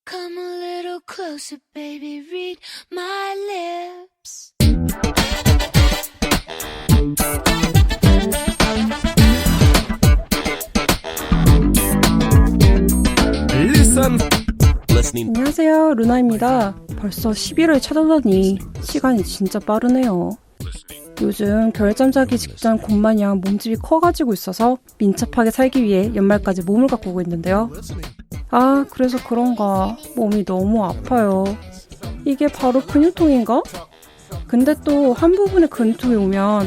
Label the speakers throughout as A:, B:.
A: Come a little closer, baby, read my lips.
B: Listen. Listening.
C: 안녕하세요, 루나입니다. 벌써 11월 찾아오다니 시간이 진짜 빠르네요. 요즘 겨울잠 자기 직전 곰마냥 몸집이 커가지고 있어서 민첩하게 살기 위해 연말까지 몸을 가꾸고 있는데요. 그래서 그런가 몸이 너무 아파요. 이게 바로 근육통인가? 근데 또 한 부분에 근육통이 오면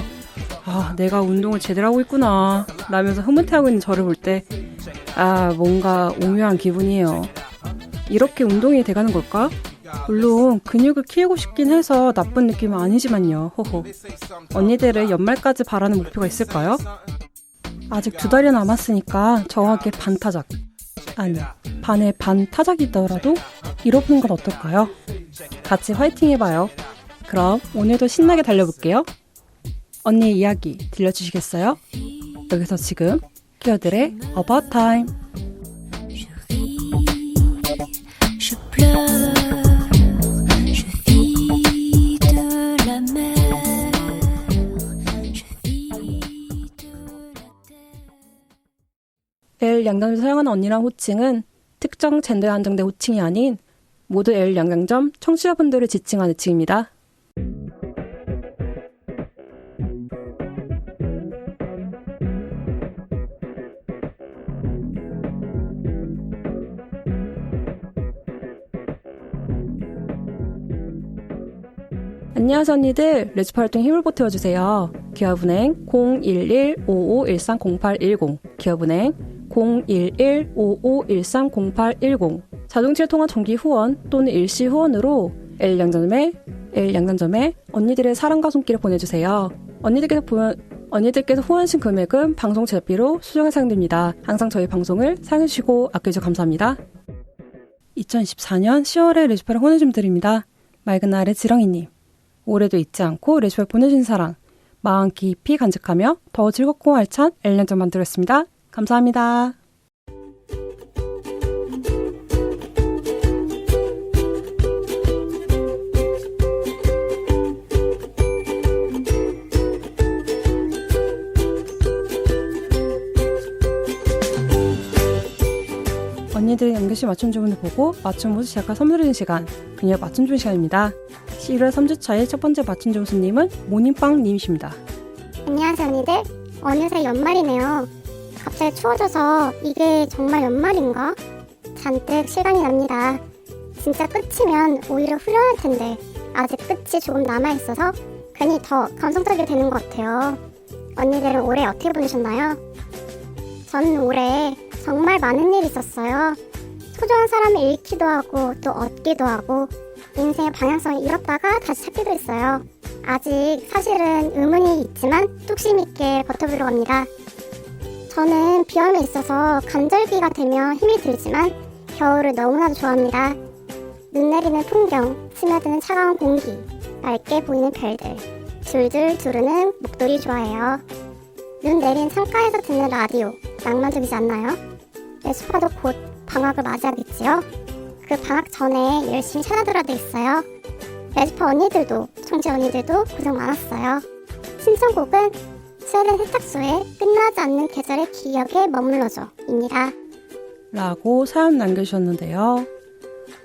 C: 내가 운동을 제대로 하고 있구나 라면서 흐뭇해하고 있는 저를 볼 때 뭔가 오묘한 기분이에요. 이렇게 운동이 돼가는 걸까? 물론 근육을 키우고 싶긴 해서 나쁜 느낌은 아니지만요. 호호. 언니들의 연말까지 바라는 목표가 있을까요? 아직 2달이 남았으니까 정확하게 반타작, 반에 반타작이 있더라도 이뤄보는 건 어떨까요? 같이 화이팅 해봐요. 그럼 오늘도 신나게 달려볼게요. 언니의 이야기 들려주시겠어요? 여기서 지금 키어들의 About Time.
A: Je pleure, je vis de la mer, je vis de la terre.
C: L 양장점 사용하는 언니란 호칭은 특정 젠더에 한정된 호칭이 아닌 모두 L 양장점 청취자분들을 지칭한 호칭입니다. 안녕하세요 언니들, 레지파 활동 힘을 보태워주세요. 기업은행 011-5513-0810 기업은행 011-5513-0810 자동차를 통한 정기 후원 또는 일시 후원으로 L양장점에 언니들의 사랑과 손길을 보내주세요. 언니들께서 후원하신 금액은 방송 제작비로 수정해 사용됩니다. 항상 저희 방송을 사용해주시고 아껴주셔서 감사합니다. 2024년 10월에 레지파를 후원해 좀 드립니다. 맑은 날의 지렁이님, 올해도 잊지 않고 레지파를 보내주신 사랑 마음 깊이 간직하며 더 즐겁고 알찬 L양장 만들었습니다. 감사합니다. 언니들의 연결시 맞춤 주문을 보고 맞춤 모두 시작한 선물해주는 시간, 그녀의 맞춤 주문 시간입니다. 11월 3주차의 첫 번째 맞춤 주문 손님은 모닝빵님이십니다.
D: 안녕하세요 언니들. 어느새 연말이네요. 갑자기 추워져서 이게 정말 연말인가? 잔뜩 실감이 납니다. 진짜 끝이면 오히려 후련할 텐데 아직 끝이 조금 남아있어서 괜히 더 감성적이 되는 것 같아요. 언니들은 올해 어떻게 보내셨나요? 저는 올해 정말 많은 일이 있었어요. 소중한 사람을 잃기도 하고 또 얻기도 하고 인생의 방향성을 잃었다가 다시 찾기도 했어요. 아직 사실은 의문이 있지만 뚝심 있게 버텨보려고 합니다. 저는 비염이 있어서 간절기가 되면 힘이 들지만 겨울을 너무나도 좋아합니다. 눈 내리는 풍경, 스며드는 차가운 공기, 맑게 보이는 별들, 줄줄 두르는 목도리 좋아해요. 눈 내린 창가에서 듣는 라디오, 낭만적이지 않나요? 레지파도 곧 방학을 맞이하겠지요? 그 방학 전에 열심히 찾아들어야 되겠어요. 레지파 언니들도, 청취 언니들도 고생 많았어요. 신청곡은 스웨덴 세탁소의 끝나지 않는 계절의 기억에 머물러줘 입니다.
C: 라고 사연 남겨주셨는데요.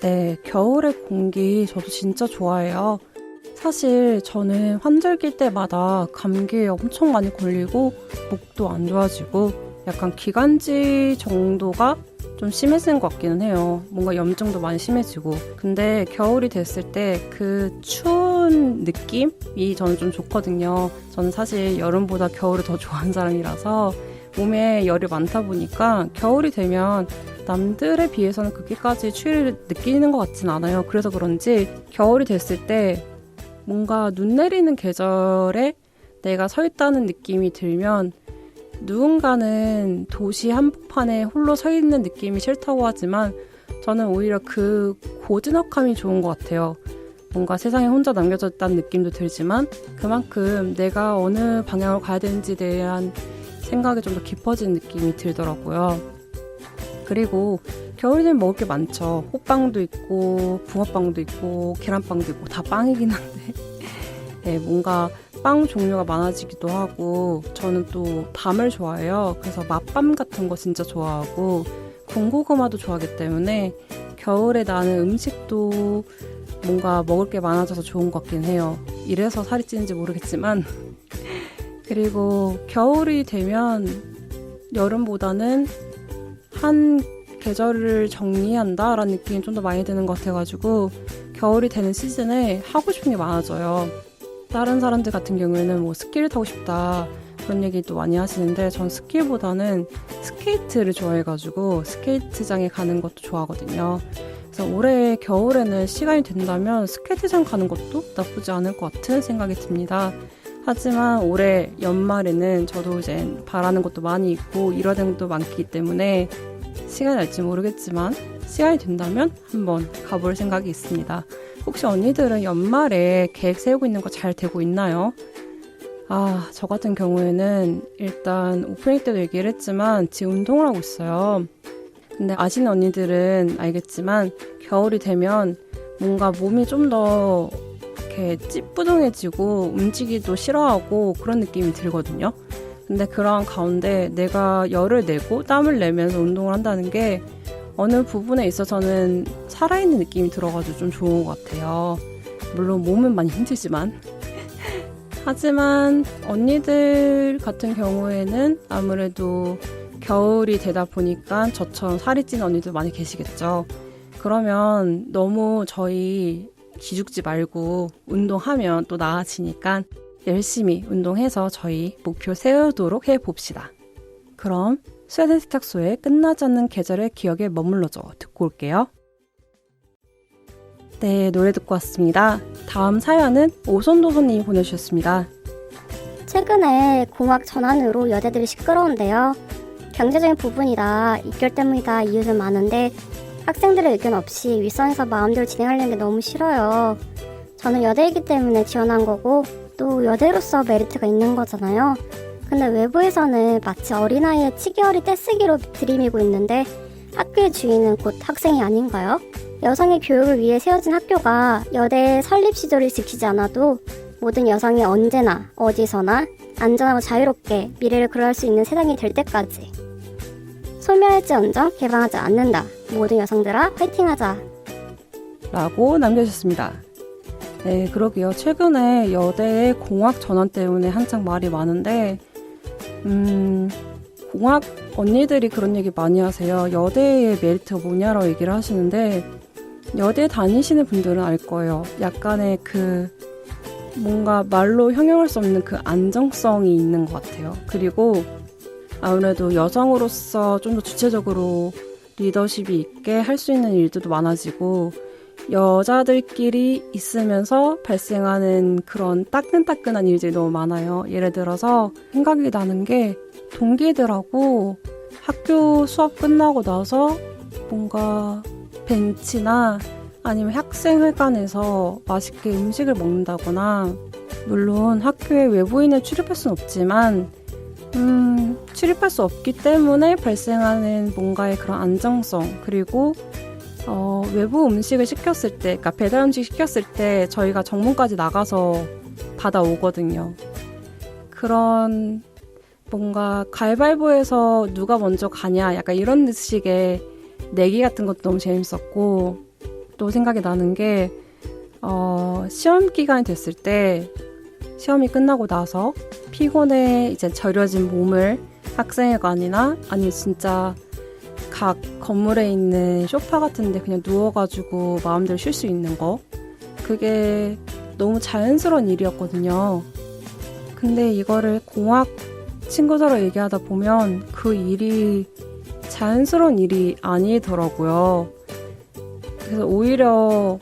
C: 네, 겨울의 공기 저도 진짜 좋아해요. 사실 저는 환절기 때마다 감기에 엄청 많이 걸리고 목도 안 좋아지고 약간 기관지 정도가 좀 심해지는 것 같기는 해요. 뭔가 염증도 많이 심해지고. 근데 겨울이 됐을 때 그 추운 느낌이 저는 좀 좋거든요. 저는 사실 여름보다 겨울을 더 좋아하는 사람이라서 몸에 열이 많다 보니까 겨울이 되면 남들에 비해서는 그렇게까지 추위를 느끼는 것 같진 않아요. 그래서 그런지 겨울이 됐을 때 뭔가 눈 내리는 계절에 내가 서 있다는 느낌이 들면 누군가는 도시 한복판에 홀로 서 있는 느낌이 싫다고 하지만 저는 오히려 그 고즈넉함이 좋은 것 같아요. 뭔가 세상에 혼자 남겨져 있다는 느낌도 들지만 그만큼 내가 어느 방향으로 가야 되는지에 대한 생각이 좀 더 깊어진 느낌이 들더라고요. 그리고 겨울이 되면 먹을 게 많죠. 호빵도 있고 붕어빵도 있고 계란빵도 있고 다 빵이긴 한데 네, 뭔가 빵 종류가 많아지기도 하고 저는 또 밤을 좋아해요. 그래서 맛밤 같은 거 진짜 좋아하고 군고구마도 좋아하기 때문에 겨울에 나는 음식도 뭔가 먹을 게 많아져서 좋은 것 같긴 해요. 이래서 살이 찌는지 모르겠지만 그리고 겨울이 되면 여름보다는 한 계절을 정리한다라는 느낌이 좀 더 많이 드는 것 같아가지고 겨울이 되는 시즌에 하고 싶은 게 많아져요. 다른 사람들 같은 경우에는 뭐 스키를 타고 싶다 그런 얘기도 많이 하시는데 전 스키보다는 스케이트를 좋아해가지고 스케이트장에 가는 것도 좋아하거든요. 그래서 올해 겨울에는 시간이 된다면 스케이트장 가는 것도 나쁘지 않을 것 같은 생각이 듭니다. 하지만 올해 연말에는 저도 이제 바라는 것도 많이 있고 일화된 것도 많기 때문에 시간이 날지 모르겠지만 시간이 된다면 한번 가볼 생각이 있습니다. 혹시 언니들은 연말에 계획 세우고 있는 거 잘 되고 있나요? 저 같은 경우에는 일단 오프닝 때도 얘기를 했지만 지금 운동을 하고 있어요. 근데 아시는 언니들은 알겠지만 겨울이 되면 뭔가 몸이 좀 더 이렇게 찌뿌둥해지고 움직이기도 싫어하고 그런 느낌이 들거든요. 근데 그런 가운데 내가 열을 내고 땀을 내면서 운동을 한다는 게 어느 부분에 있어서는 살아있는 느낌이 들어가지고 좀 좋은 것 같아요. 물론 몸은 많이 힘들지만 하지만 언니들 같은 경우에는 아무래도 겨울이 되다 보니까 저처럼 살이 찌는 언니들 많이 계시겠죠. 그러면 너무 저희 기죽지 말고 운동하면 또 나아지니까 열심히 운동해서 저희 목표 세우도록 해봅시다. 그럼 스웨덴 세탁소의 끝나지 않는 계절의 기억에 머물러줘 듣고 올게요. 네, 노래 듣고 왔습니다. 다음 사연은 오손도손님이 보내주셨습니다.
D: 최근에 공학 전환으로 여대들이 시끄러운데요. 경제적인 부분이다, 입결 때문이다 이유는 많은데 학생들의 의견 없이 윗선에서 마음대로 진행하려는 게 너무 싫어요. 저는 여대이기 때문에 지원한 거고 또 여대로서 메리트가 있는 거잖아요. 근데 외부에서는 마치 어린아이의 치기어리 떼쓰기로 들이밀고 있는데 학교의 주인은 곧 학생이 아닌가요? 여성의 교육을 위해 세워진 학교가 여대의 설립 시절을 지키지 않아도 모든 여성이 언제나 어디서나 안전하고 자유롭게 미래를 그려할 수 있는 세상이 될 때까지 소멸할지언정 개방하지 않는다. 모든 여성들아 화이팅하자
C: 라고 남겨주셨습니다. 네, 그러게요. 최근에 여대의 공학 전환 때문에 한창 말이 많은데 공학 언니들이 그런 얘기 많이 하세요. 여대의 메리트가 뭐냐라고 얘기를 하시는데 여대 다니시는 분들은 알 거예요. 약간의 그 뭔가 말로 형용할 수 없는 그 안정성이 있는 것 같아요. 그리고 아무래도 여성으로서 좀 더 주체적으로 리더십이 있게 할 수 있는 일들도 많아지고 여자들끼리 있으면서 발생하는 그런 따끈따끈한 일들이 너무 많아요. 예를 들어서 생각이 나는 게 동기들하고 학교 수업 끝나고 나서 뭔가 벤치나 아니면 학생회관에서 맛있게 음식을 먹는다거나 물론 학교에 외부인을 출입할 수는 없지만 출입할 수 없기 때문에 발생하는 뭔가의 그런 안정성 그리고 외부 음식을 시켰을 때 그러니까 배달 음식 시켰을 때 저희가 정문까지 나가서 받아오거든요. 그런 뭔가 가위바위보에서 누가 먼저 가냐 약간 이런 식의 내기 같은 것도 너무 재밌었고 또 생각이 나는 게 시험 기간이 됐을 때 시험이 끝나고 나서 피곤해 이제 저려진 몸을 학생회관이나 아니면 진짜 각 건물에 있는 소파 같은 데 그냥 누워가지고 마음대로 쉴 수 있는 거 그게 너무 자연스러운 일이었거든요. 근데 이거를 공학 친구들하고 얘기하다 보면 그 일이 자연스러운 일이 아니더라고요. 그래서 오히려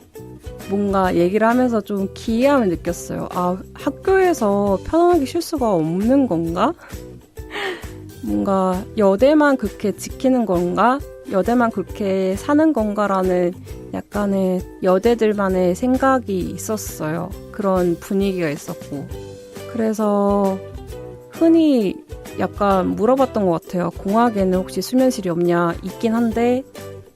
C: 뭔가 얘기를 하면서 좀 기이함을 느꼈어요. 학교에서 편안하게 쉴 수가 없는 건가? 뭔가 여대만 그렇게 지키는 건가? 여대만 그렇게 사는 건가라는 약간의 여대들만의 생각이 있었어요. 그런 분위기가 있었고. 그래서 흔히 약간 물어봤던 것 같아요. 공학에는 혹시 수면실이 없냐? 있긴 한데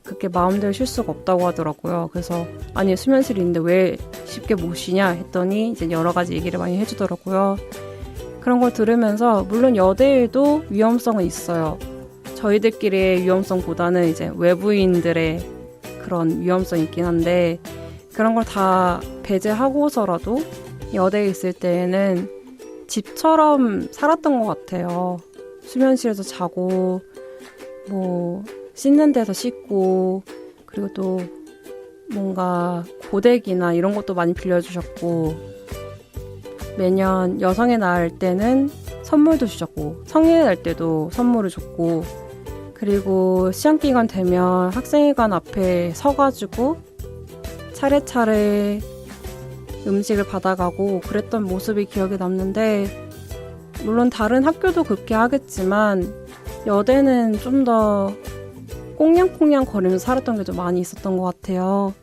C: 그렇게 마음대로 쉴 수가 없다고 하더라고요. 그래서 아니 수면실이 있는데 왜 쉽게 못 쉬냐 했더니 이제 여러 가지 얘기를 많이 해주더라고요. 그런 걸 들으면서 물론 여대에도 위험성은 있어요. 저희들끼리의 위험성보다는 이제 외부인들의 그런 위험성이 있긴 한데 그런 걸 다 배제하고서라도 여대에 있을 때에는 집처럼 살았던 것 같아요. 수면실에서 자고 뭐 씻는 데서 씻고 그리고 또 뭔가 고데기나 이런 것도 많이 빌려주셨고 매년 여성의 날 때는 선물도 주셨고 성인의 날 때도 선물을 줬고 그리고 시험기간 되면 학생회관 앞에 서가지고 차례차례 음식을 받아가고 그랬던 모습이 기억에 남는데 물론 다른 학교도 그렇게 하겠지만 여대는 좀 더 꽁냥꽁냥 거리면서 살았던 게 좀 많이 있었던 것 같아요.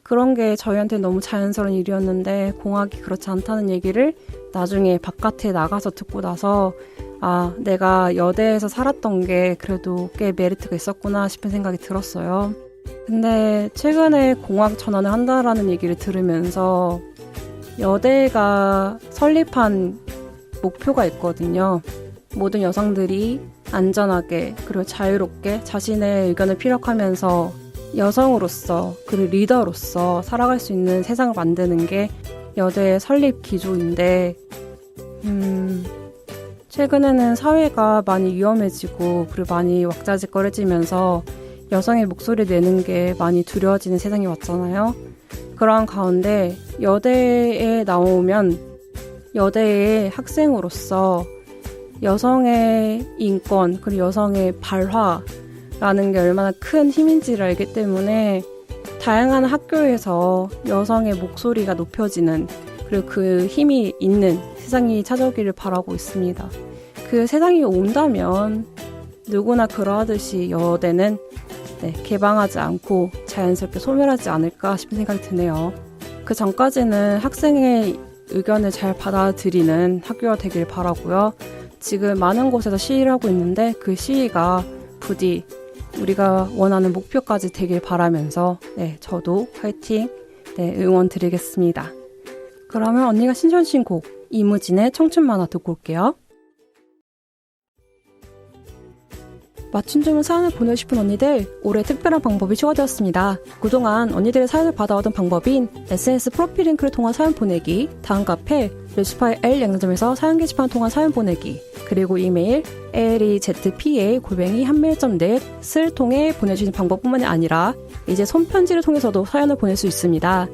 C: 그런 게 저희한테 너무 자연스러운 일이었는데 공학이 그렇지 않다는 얘기를 나중에 바깥에 나가서 듣고 나서 아, 내가 여대에서 살았던 게 그래도 꽤 메리트가 있었구나 싶은 생각이 들었어요. 근데 최근에 공학 전환을 한다라는 얘기를 들으면서 여대가 설립한 목표가 있거든요. 모든 여성들이 안전하게 그리고 자유롭게 자신의 의견을 피력하면서 여성으로서 그리고 리더로서 살아갈 수 있는 세상을 만드는 게 여대의 설립 기조인데 최근에는 사회가 많이 위험해지고 그리고 많이 왁자지껄해지면서 여성의 목소리를 내는 게 많이 두려워지는 세상이 왔잖아요. 그러한 가운데 여대에 나오면 여대의 학생으로서 여성의 인권 그리고 여성의 발화라는 게 얼마나 큰 힘인지를 알기 때문에 다양한 학교에서 여성의 목소리가 높여지는 그리고 그 힘이 있는 세상이 찾아오기를 바라고 있습니다. 그 세상이 온다면 누구나 그러하듯이 여대는 개방하지 않고 자연스럽게 소멸하지 않을까 싶은 생각이 드네요. 그 전까지는 학생의 의견을 잘 받아들이는 학교가 되길 바라고요. 지금 많은 곳에서 시위를 하고 있는데 그 시위가 부디 우리가 원하는 목표까지 되길 바라면서 저도 화이팅 응원 드리겠습니다. 그러면 언니가 신청하신 곡 이무진의 청춘 만화 듣고 올게요. 맞춤 주문 사연을 보내고 싶은 언니들 올해 특별한 방법이 추가되었습니다. 그동안 언니들의 사연을 받아오던 방법인 SNS 프로필 링크를 통한 사연 보내기, 다음 카페 레시파이 L 양념점에서 사연 게시판을 통한 사연 보내기, 그리고 이메일 lezpa@한메일.net을 통해 보내주시는 방법뿐만이 아니라 이제 손편지를 통해서도 사연을 보낼 수 있습니다.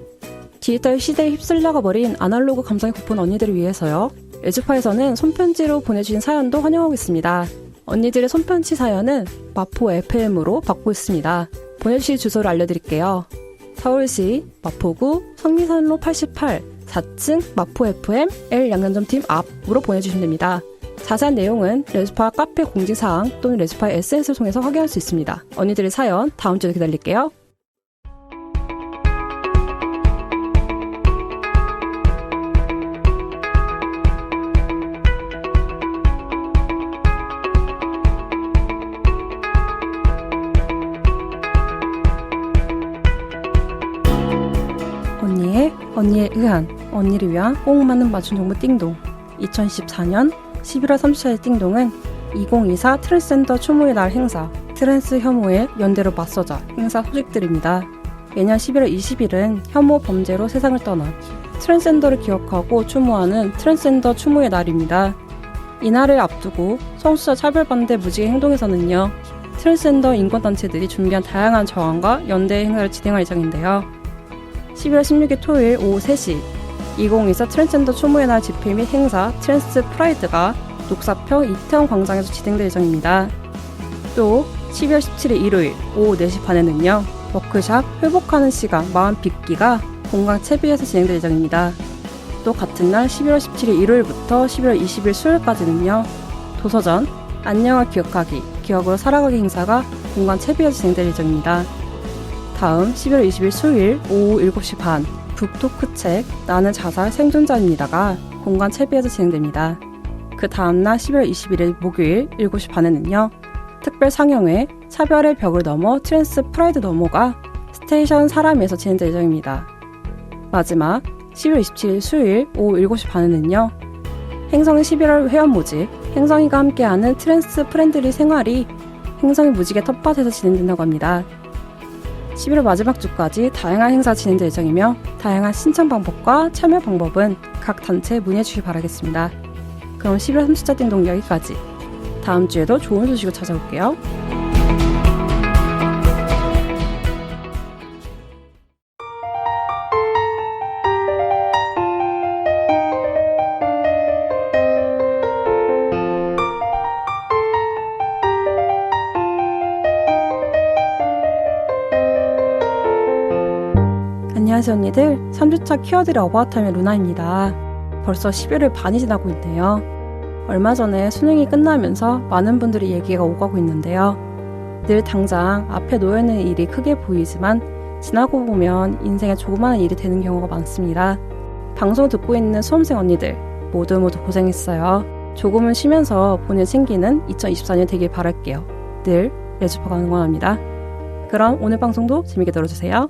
C: 디지털 시대에 휩쓸려가 버린 아날로그 감성에 고픈 언니들을 위해서요. 레즈파에서는 손편지로 보내주신 사연도 환영하고 있습니다. 언니들의 손편지 사연은 마포 FM으로 받고 있습니다. 보내주실 주소를 알려드릴게요. 서울시 마포구 성미산로 88 4층 마포 FM L 양념점팀 앞으로 보내주시면 됩니다. 자세한 내용은 레즈파 카페 공지사항 또는 레즈파 SNS를 통해서 확인할 수 있습니다. 언니들의 사연 다음 주에 기다릴게요. 언니의 의한, 언니를 위한 꼭 맞는 맞춤 정보 띵동. 2014년 11월 34일 띵동은 2024 트랜스젠더 추모의 날 행사, 트랜스 혐오의 연대로 맞서자 행사 소식들입니다. 매년 11월 20일은 혐오 범죄로 세상을 떠난 트랜스젠더를 기억하고 추모하는 트랜스젠더 추모의 날입니다. 이날을 앞두고 성소수자 차별반대 무지개 행동에서는요, 트랜스젠더 인권단체들이 준비한 다양한 저항과 연대 행사를 진행할 예정인데요. 11월 16일 토요일 오후 3시 2024 트랜스젠더 추모의 날 집회 및 행사 트랜스 프라이드가 녹사평 이태원 광장에서 진행될 예정입니다. 또 12월 17일 일요일 오후 4시 반에는요, 워크샵 회복하는 시간 마음 빚기가 공강 채비에서 진행될 예정입니다. 또 같은 날 11월 17일 일요일부터 11월 20일 수요일까지는요, 도서전 안녕을 기억하기 기억으로 살아가기 행사가 공강 채비에서 진행될 예정입니다. 다음 11월 20일 수요일 오후 7시 반 북토크 책 나는 자살 생존자입니다가 공간 채비에서 진행됩니다. 그 다음날 11월 21일 목요일 7시 반에는요, 특별 상영회 차별의 벽을 넘어 트랜스 프라이드 넘어가 스테이션 사람에서 진행될 예정입니다. 마지막 12월 27일 수요일 오후 7시 반에는요. 행성의 11월 회원 모집, 행성이가 함께하는 트랜스 프렌들리 생활이 행성의 무지개 텃밭에서 진행된다고 합니다. 11월 마지막 주까지 다양한 행사 진행될 예정이며 다양한 신청 방법과 참여 방법은 각 단체에 문의해 주시기 바라겠습니다. 그럼 11월 30자 띵동 여기까지. 다음 주에도 좋은 소식으로 찾아올게요. 안녕하세요 언니들, 3주차 키워드의 어바웃타임의 루나입니다. 벌써 11월 반이 지나고 있네요. 얼마 전에 수능이 끝나면서 많은 분들이 얘기가 오가고 있는데요. 늘 당장 앞에 놓여있는 일이 크게 보이지만 지나고 보면 인생에 조그마한 일이 되는 경우가 많습니다. 방송 듣고 있는 수험생 언니들 모두 고생했어요. 조금은 쉬면서 본인 챙기는 2024년 되길 바랄게요. 늘 레주퍼가 응원합니다. 그럼 오늘 방송도 재밌게 들어주세요.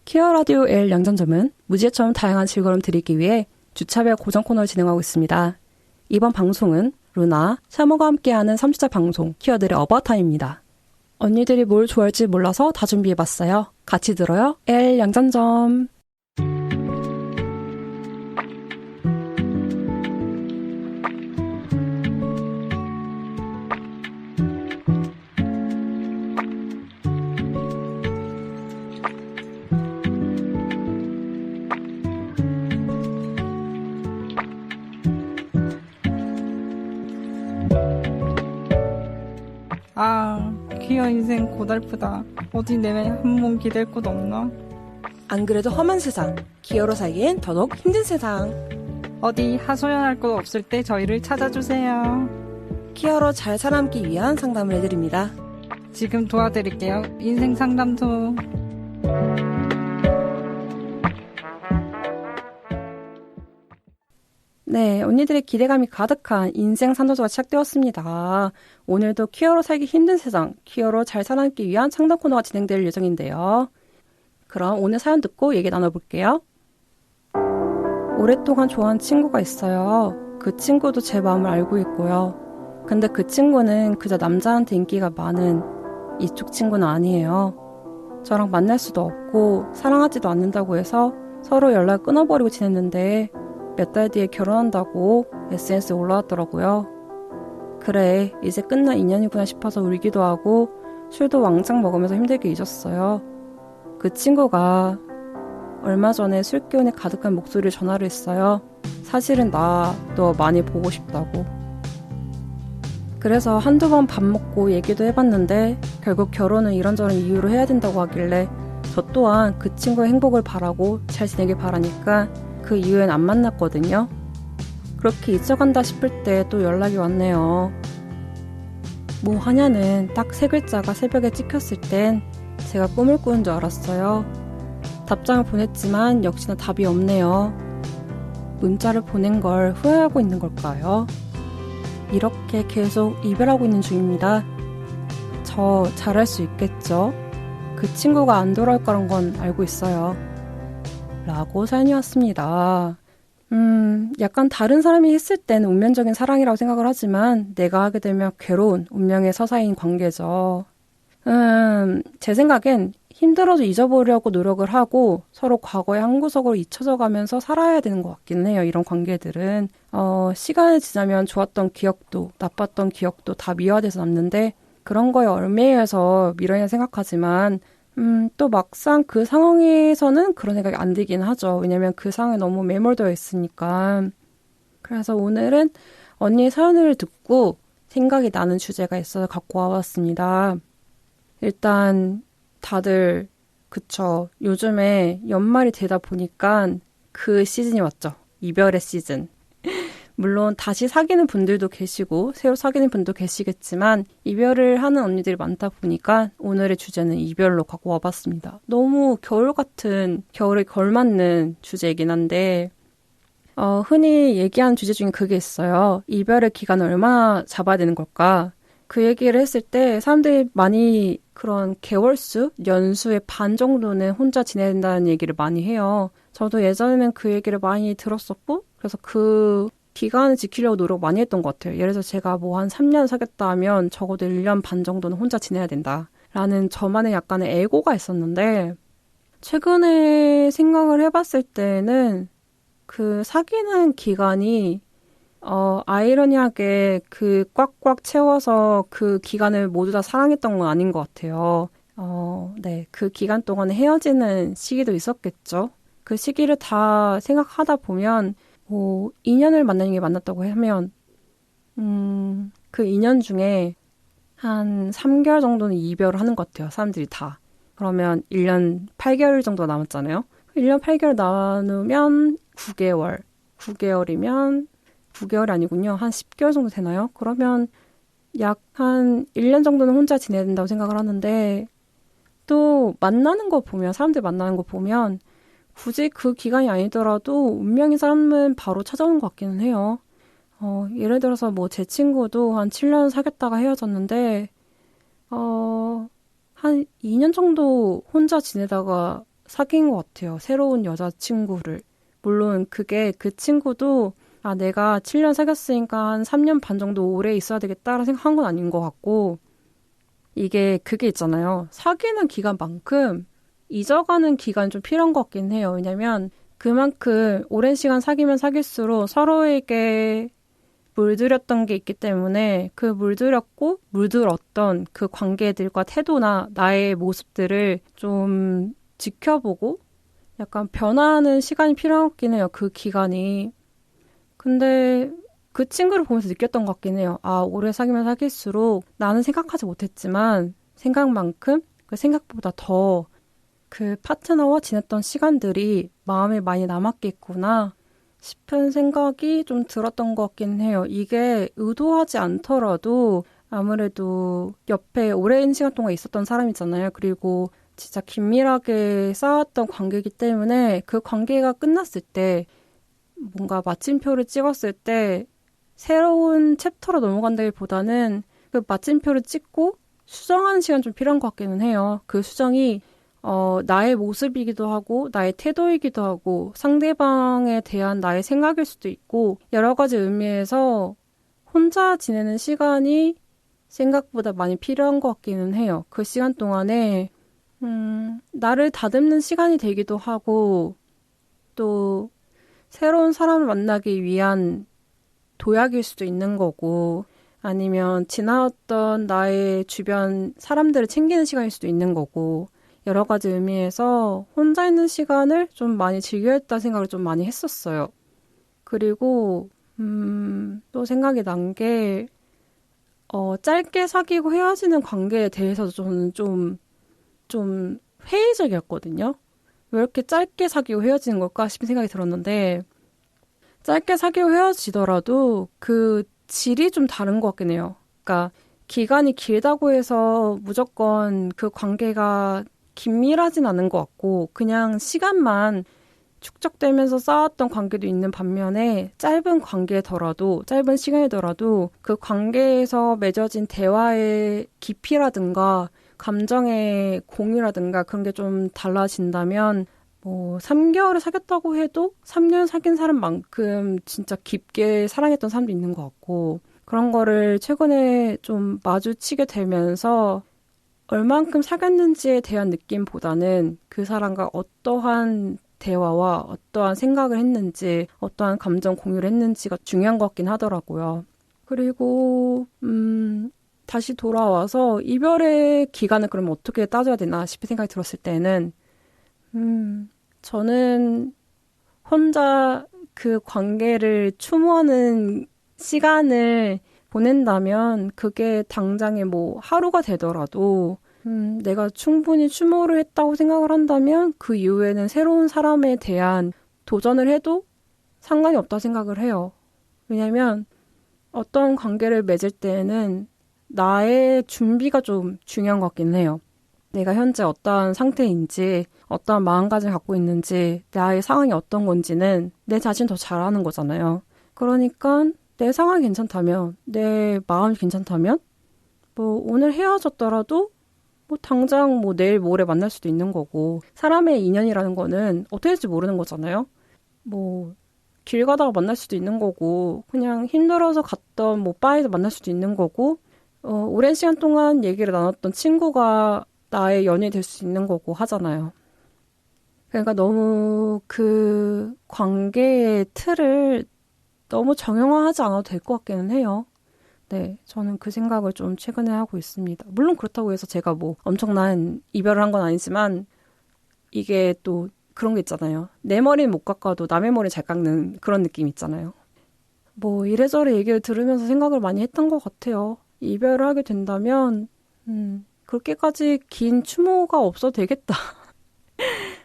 C: 키어라디오 L 양전점은 무지개처럼 다양한 즐거움을 드리기 위해 주차별 고정 코너를 진행하고 있습니다. 이번 방송은 루나, 샤머가 함께하는 3주차 방송 키워드의 어바웃타임입니다. 언니들이 뭘 좋아할지 몰라서 다 준비해봤어요. 같이 들어요. L 양전점.
E: 키어 인생 고달프다. 어디 내내 한 번 기댈 곳 없나?
C: 안 그래도 험한 세상, 키어로 살기엔 더더욱 힘든 세상.
E: 어디 하소연할 곳 없을 때 저희를 찾아주세요.
C: 키어로 잘 살아남기 위한 상담을 해드립니다.
E: 지금 도와드릴게요. 인생 상담소.
C: 네, 언니들의 기대감이 가득한 인생 상담소가 시작되었습니다. 오늘도 키어로 살기 힘든 세상, 키어로 잘 살아남기 위한 상담 코너가 진행될 예정인데요. 그럼 오늘 사연 듣고 얘기 나눠볼게요. 오랫동안 좋아하는 친구가 있어요. 그 친구도 제 마음을 알고 있고요. 근데 그 친구는 그저 남자한테 인기가 많은 이쪽 친구는 아니에요. 저랑 만날 수도 없고 사랑하지도 않는다고 해서 서로 연락을 끊어버리고 지냈는데 몇 달 뒤에 결혼한다고 SNS에 올라왔더라고요. 그래, 이제 끝난 인연이구나 싶어서 울기도 하고 술도 왕창 먹으면서 힘들게 잊었어요. 그 친구가 얼마 전에 술 기운에 가득한 목소리를 전화를 했어요. 사실은 나 너 많이 보고 싶다고. 그래서 한두 번 밥 먹고 얘기도 해봤는데 결국 결혼은 이런저런 이유로 해야 된다고 하길래 저 또한 그 친구의 행복을 바라고 잘 지내길 바라니까 그 이후엔 안 만났거든요. 그렇게 잊어간다 싶을 때 또 연락이 왔네요. 뭐 하냐는 딱 3글자가 새벽에 찍혔을 땐 제가 꿈을 꾸는 줄 알았어요. 답장을 보냈지만 역시나 답이 없네요. 문자를 보낸 걸 후회하고 있는 걸까요? 이렇게 계속 이별하고 있는 중입니다. 저 잘할 수 있겠죠? 그 친구가 안 돌아올 거란 건 알고 있어요. 라고 사연이 왔습니다. 약간 다른 사람이 했을 때는 운명적인 사랑이라고 생각을 하지만 내가 하게 되면 괴로운 운명의 서사인 관계죠. 제 생각엔 힘들어도 잊어보려고 노력을 하고 서로 과거의 한 구석으로 잊혀져 가면서 살아야 되는 것 같긴 해요. 이런 관계들은. 시간이 지나면 좋았던 기억도 나빴던 기억도 다 미화돼서 남는데 그런 거에 얽매여서 미련이라 생각하지만 또 막상 그 상황에서는 그런 생각이 안 들긴 하죠. 왜냐면 그 상황에 너무 매몰되어 있으니까. 그래서 오늘은 언니의 사연을 듣고 생각이 나는 주제가 있어서 갖고 와봤습니다. 일단 다들 그쵸. 요즘에 연말이 되다 보니까 그 시즌이 왔죠. 이별의 시즌. 물론 다시 사귀는 분들도 계시고 새로 사귀는 분도 계시겠지만 이별을 하는 언니들이 많다 보니까 오늘의 주제는 이별로 갖고 와봤습니다. 너무 겨울 같은 겨울에 걸맞는 주제이긴 한데 흔히 얘기하는 주제 중에 그게 있어요. 이별의 기간을 얼마나 잡아야 되는 걸까? 그 얘기를 했을 때 사람들이 많이 그런 개월수, 연수의 반 정도는 혼자 지내야 된다는 얘기를 많이 해요. 저도 예전에는 그 얘기를 많이 들었었고, 그래서 그 기간을 지키려고 노력 많이 했던 것 같아요. 예를 들어서 제가 뭐 한 3년 사귀었다 하면 적어도 1년 반 정도는 혼자 지내야 된다. 라는 저만의 약간의 애고가 있었는데, 최근에 생각을 해봤을 때는 그 사귀는 기간이 아이러니하게 그 꽉꽉 채워서 그 기간을 모두 다 사랑했던 건 아닌 것 같아요. 네. 그 기간 동안에 헤어지는 시기도 있었겠죠. 그 시기를 다 생각하다 보면, 2년을 만나는 게 만났다고 하면, 그 2년 중에 한 3개월 정도는 이별을 하는 것 같아요. 사람들이 다. 그러면 1년 8개월 정도 남았잖아요. 1년 8개월 나누면 9개월. 9개월이면 9개월이 아니군요. 한 10개월 정도 되나요? 그러면 약 한 1년 정도는 혼자 지내야 된다고 생각을 하는데 또 만나는 거 보면 사람들 만나는 거 보면 굳이 그 기간이 아니더라도 운명인 사람은 바로 찾아오는 것 같기는 해요. 예를 들어서 뭐 제 친구도 한 7년 사귀었다가 헤어졌는데 한 2년 정도 혼자 지내다가 사귄 것 같아요. 새로운 여자친구를. 물론 그게 그 친구도 내가 7년 사귀었으니까 한 3년 반 정도 오래 있어야 되겠다라는 생각한 건 아닌 것 같고 그게 있잖아요. 사귀는 기간만큼 잊어가는 기간이 좀 필요한 것 같긴 해요. 왜냐면 그만큼 오랜 시간 사귀면 사귈수록 서로에게 물들였던 게 있기 때문에 그 물들었던 그 관계들과 태도나 나의 모습들을 좀 지켜보고 약간 변화하는 시간이 필요한 것 같긴 해요. 그 기간이. 근데 그 친구를 보면서 느꼈던 것 같긴 해요. 오래 사귀면 사귈수록 나는 생각하지 못했지만 생각만큼 그 생각보다 더 그 파트너와 지냈던 시간들이 마음에 많이 남았겠구나 싶은 생각이 좀 들었던 것 같긴 해요. 이게 의도하지 않더라도 아무래도 옆에 오랜 시간 동안 있었던 사람이잖아요. 그리고 진짜 긴밀하게 쌓았던 관계이기 때문에 그 관계가 끝났을 때 뭔가 마침표를 찍었을 때 새로운 챕터로 넘어간다기보다는 그 마침표를 찍고 수정하는 시간 좀 필요한 것 같기는 해요. 그 수정이 나의 모습이기도 하고 나의 태도이기도 하고 상대방에 대한 나의 생각일 수도 있고 여러 가지 의미에서 혼자 지내는 시간이 생각보다 많이 필요한 것 같기는 해요. 그 시간 동안에 나를 다듬는 시간이 되기도 하고 또 새로운 사람을 만나기 위한 도약일 수도 있는 거고 아니면 지나왔던 나의 주변 사람들을 챙기는 시간일 수도 있는 거고 여러 가지 의미에서 혼자 있는 시간을 좀 많이 즐겨야겠다는 생각을 좀 많이 했었어요. 그리고 또 생각이 난 게 짧게 사귀고 헤어지는 관계에 대해서도 저는 좀 회의적이었거든요. 왜 이렇게 짧게 사귀고 헤어지는 걸까 싶은 생각이 들었는데 짧게 사귀고 헤어지더라도 그 질이 좀 다른 것 같긴 해요. 그러니까 기간이 길다고 해서 무조건 그 관계가 긴밀하진 않은 것 같고 그냥 시간만 축적되면서 쌓았던 관계도 있는 반면에 짧은 관계더라도 짧은 시간이더라도 그 관계에서 맺어진 대화의 깊이라든가 감정의 공유라든가 그런 게 좀 달라진다면 3개월을 사귀었다고 해도 3년 사귄 사람만큼 진짜 깊게 사랑했던 사람도 있는 것 같고 그런 거를 최근에 좀 마주치게 되면서 얼만큼 사귀었는지에 대한 느낌보다는 그 사람과 어떠한 대화와 어떠한 생각을 했는지 어떠한 감정 공유를 했는지가 중요한 것 같긴 하더라고요. 그리고 다시 돌아와서 이별의 기간을 그러면 어떻게 따져야 되나 싶은 생각이 들었을 때는 저는 혼자 그 관계를 추모하는 시간을 보낸다면 그게 당장에 뭐 하루가 되더라도 내가 충분히 추모를 했다고 생각을 한다면 그 이후에는 새로운 사람에 대한 도전을 해도 상관이 없다고 생각을 해요. 왜냐면 어떤 관계를 맺을 때에는 나의 준비가 좀 중요한 것 같긴 해요. 내가 현재 어떠한 상태인지, 어떠한 마음가짐을 갖고 있는지, 나의 상황이 어떤 건지는 내 자신 더 잘 아는 거잖아요. 그러니까 내 상황이 괜찮다면, 내 마음이 괜찮다면, 뭐 오늘 헤어졌더라도 뭐 당장 뭐 내일 모레 만날 수도 있는 거고, 사람의 인연이라는 거는 어떻게 될지 모르는 거잖아요. 뭐 길 가다가 만날 수도 있는 거고, 그냥 힘들어서 갔던 뭐 바에서 만날 수도 있는 거고, 오랜 시간 동안 얘기를 나눴던 친구가 나의 연인이 될 수 있는 거고 하잖아요. 그러니까 너무 그 관계의 틀을 너무 정형화하지 않아도 될 것 같기는 해요. 네, 저는 그 생각을 좀 최근에 하고 있습니다. 물론 그렇다고 해서 제가 뭐 엄청난 이별을 한 건 아니지만, 이게 또 그런 게 있잖아요. 내 머리는 못 깎아도 남의 머리 잘 깎는 그런 느낌 있잖아요. 뭐 이래저래 얘기를 들으면서 생각을 많이 했던 것 같아요. 이별을 하게 된다면 그렇게까지 긴 추모가 없어도 되겠다.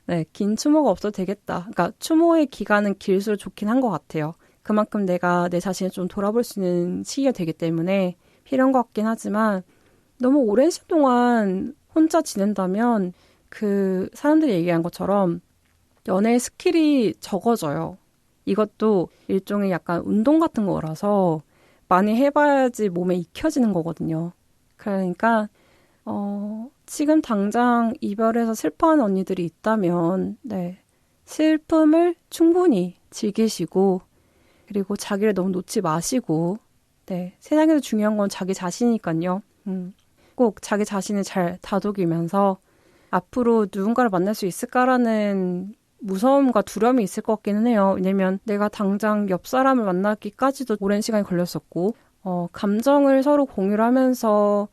C: 네, 긴 추모가 없어도 되겠다. 그러니까 추모의 기간은 길수록 좋긴 한 것 같아요. 그만큼 내가 내 자신을 좀 돌아볼 수 있는 시기가 되기 때문에 필요한 것 같긴 하지만, 너무 오랜 시간 동안 혼자 지낸다면 그 사람들이 얘기한 것처럼 연애의 스킬이 적어져요. 이것도 일종의 약간 운동 같은 거라서 많이 해봐야지 몸에 익혀지는 거거든요. 그러니까 지금 당장 이별해서 슬퍼하는 언니들이 있다면, 네, 슬픔을 충분히 즐기시고, 그리고 자기를 너무 놓지 마시고, 네, 세상에서 중요한 건 자기 자신이니까요. 꼭 자기 자신을 잘 다독이면서 앞으로 누군가를 만날 수 있을까라는 무서움과 두려움이 있을 것 같기는 해요. 왜냐면 내가 당장 옆 사람을 만나기까지도 오랜 시간이 걸렸었고, 감정을 서로 공유를 하면서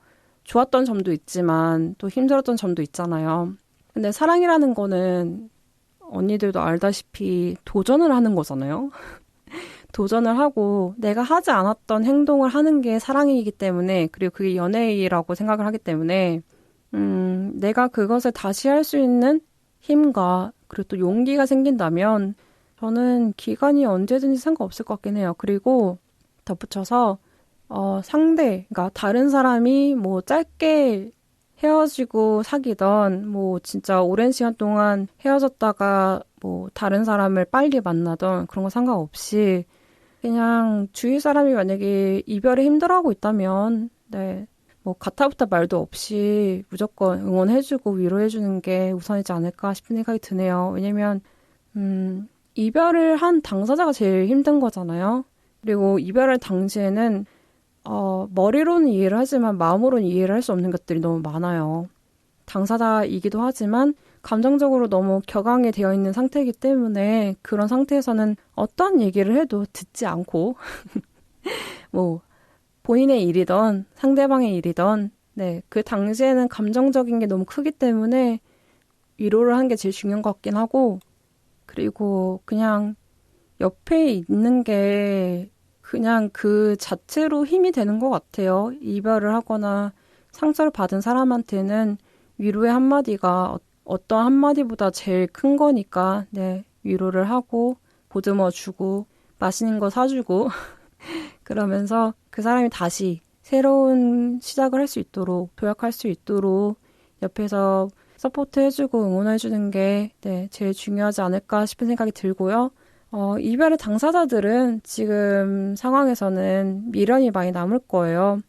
C: 좋았던 점도 있지만 또 힘들었던 점도 있잖아요. 근데 사랑이라는 거는 언니들도 알다시피 도전을 하는 거잖아요. 도전을 하고 내가 하지 않았던 행동을 하는 게 사랑이기 때문에, 그리고 그게 연애라고 생각을 하기 때문에 내가 그것을 다시 할 수 있는 힘과 그리고 또 용기가 생긴다면 저는 기간이 언제든지 상관없을 것 같긴 해요. 그리고 덧붙여서 상대, 그러니까 다른 사람이 뭐 짧게 헤어지고 사귀던, 뭐 진짜 오랜 시간 동안 헤어졌다가 뭐 다른 사람을 빨리 만나던 그런 거 상관없이 그냥 주위 사람이 만약에 이별에 힘들어하고 있다면, 네, 뭐 가타부타 말도 없이 무조건 응원해주고 위로해주는 게 우선이지 않을까 싶은 생각이 드네요. 왜냐면 이별을 한 당사자가 제일 힘든 거잖아요. 그리고 이별할 당시에는 머리로는 이해를 하지만 마음으로는 이해를 할 수 없는 것들이 너무 많아요. 당사자이기도 하지만 감정적으로 너무 격앙이 되어 있는 상태이기 때문에 그런 상태에서는 어떤 얘기를 해도 듣지 않고 뭐 본인의 일이던 상대방의 일이던, 네, 그 당시에는 감정적인 게 너무 크기 때문에 위로를 하는 게 제일 중요한 것 같긴 하고, 그리고 그냥 옆에 있는 게 그냥 그 자체로 힘이 되는 것 같아요. 이별을 하거나 상처를 받은 사람한테는 위로의 한마디가 어떤 한마디보다 제일 큰 거니까, 네, 위로를 하고 보듬어주고 맛있는 거 사주고 그러면서 그 사람이 다시 새로운 시작을 할 수 있도록, 도약할 수 있도록 옆에서 서포트 해주고 응원해주는 게, 네, 제일 중요하지 않을까 싶은 생각이 들고요. 이별의 당사자들은 지금 상황에서는 미련이 많이 남을 거예요.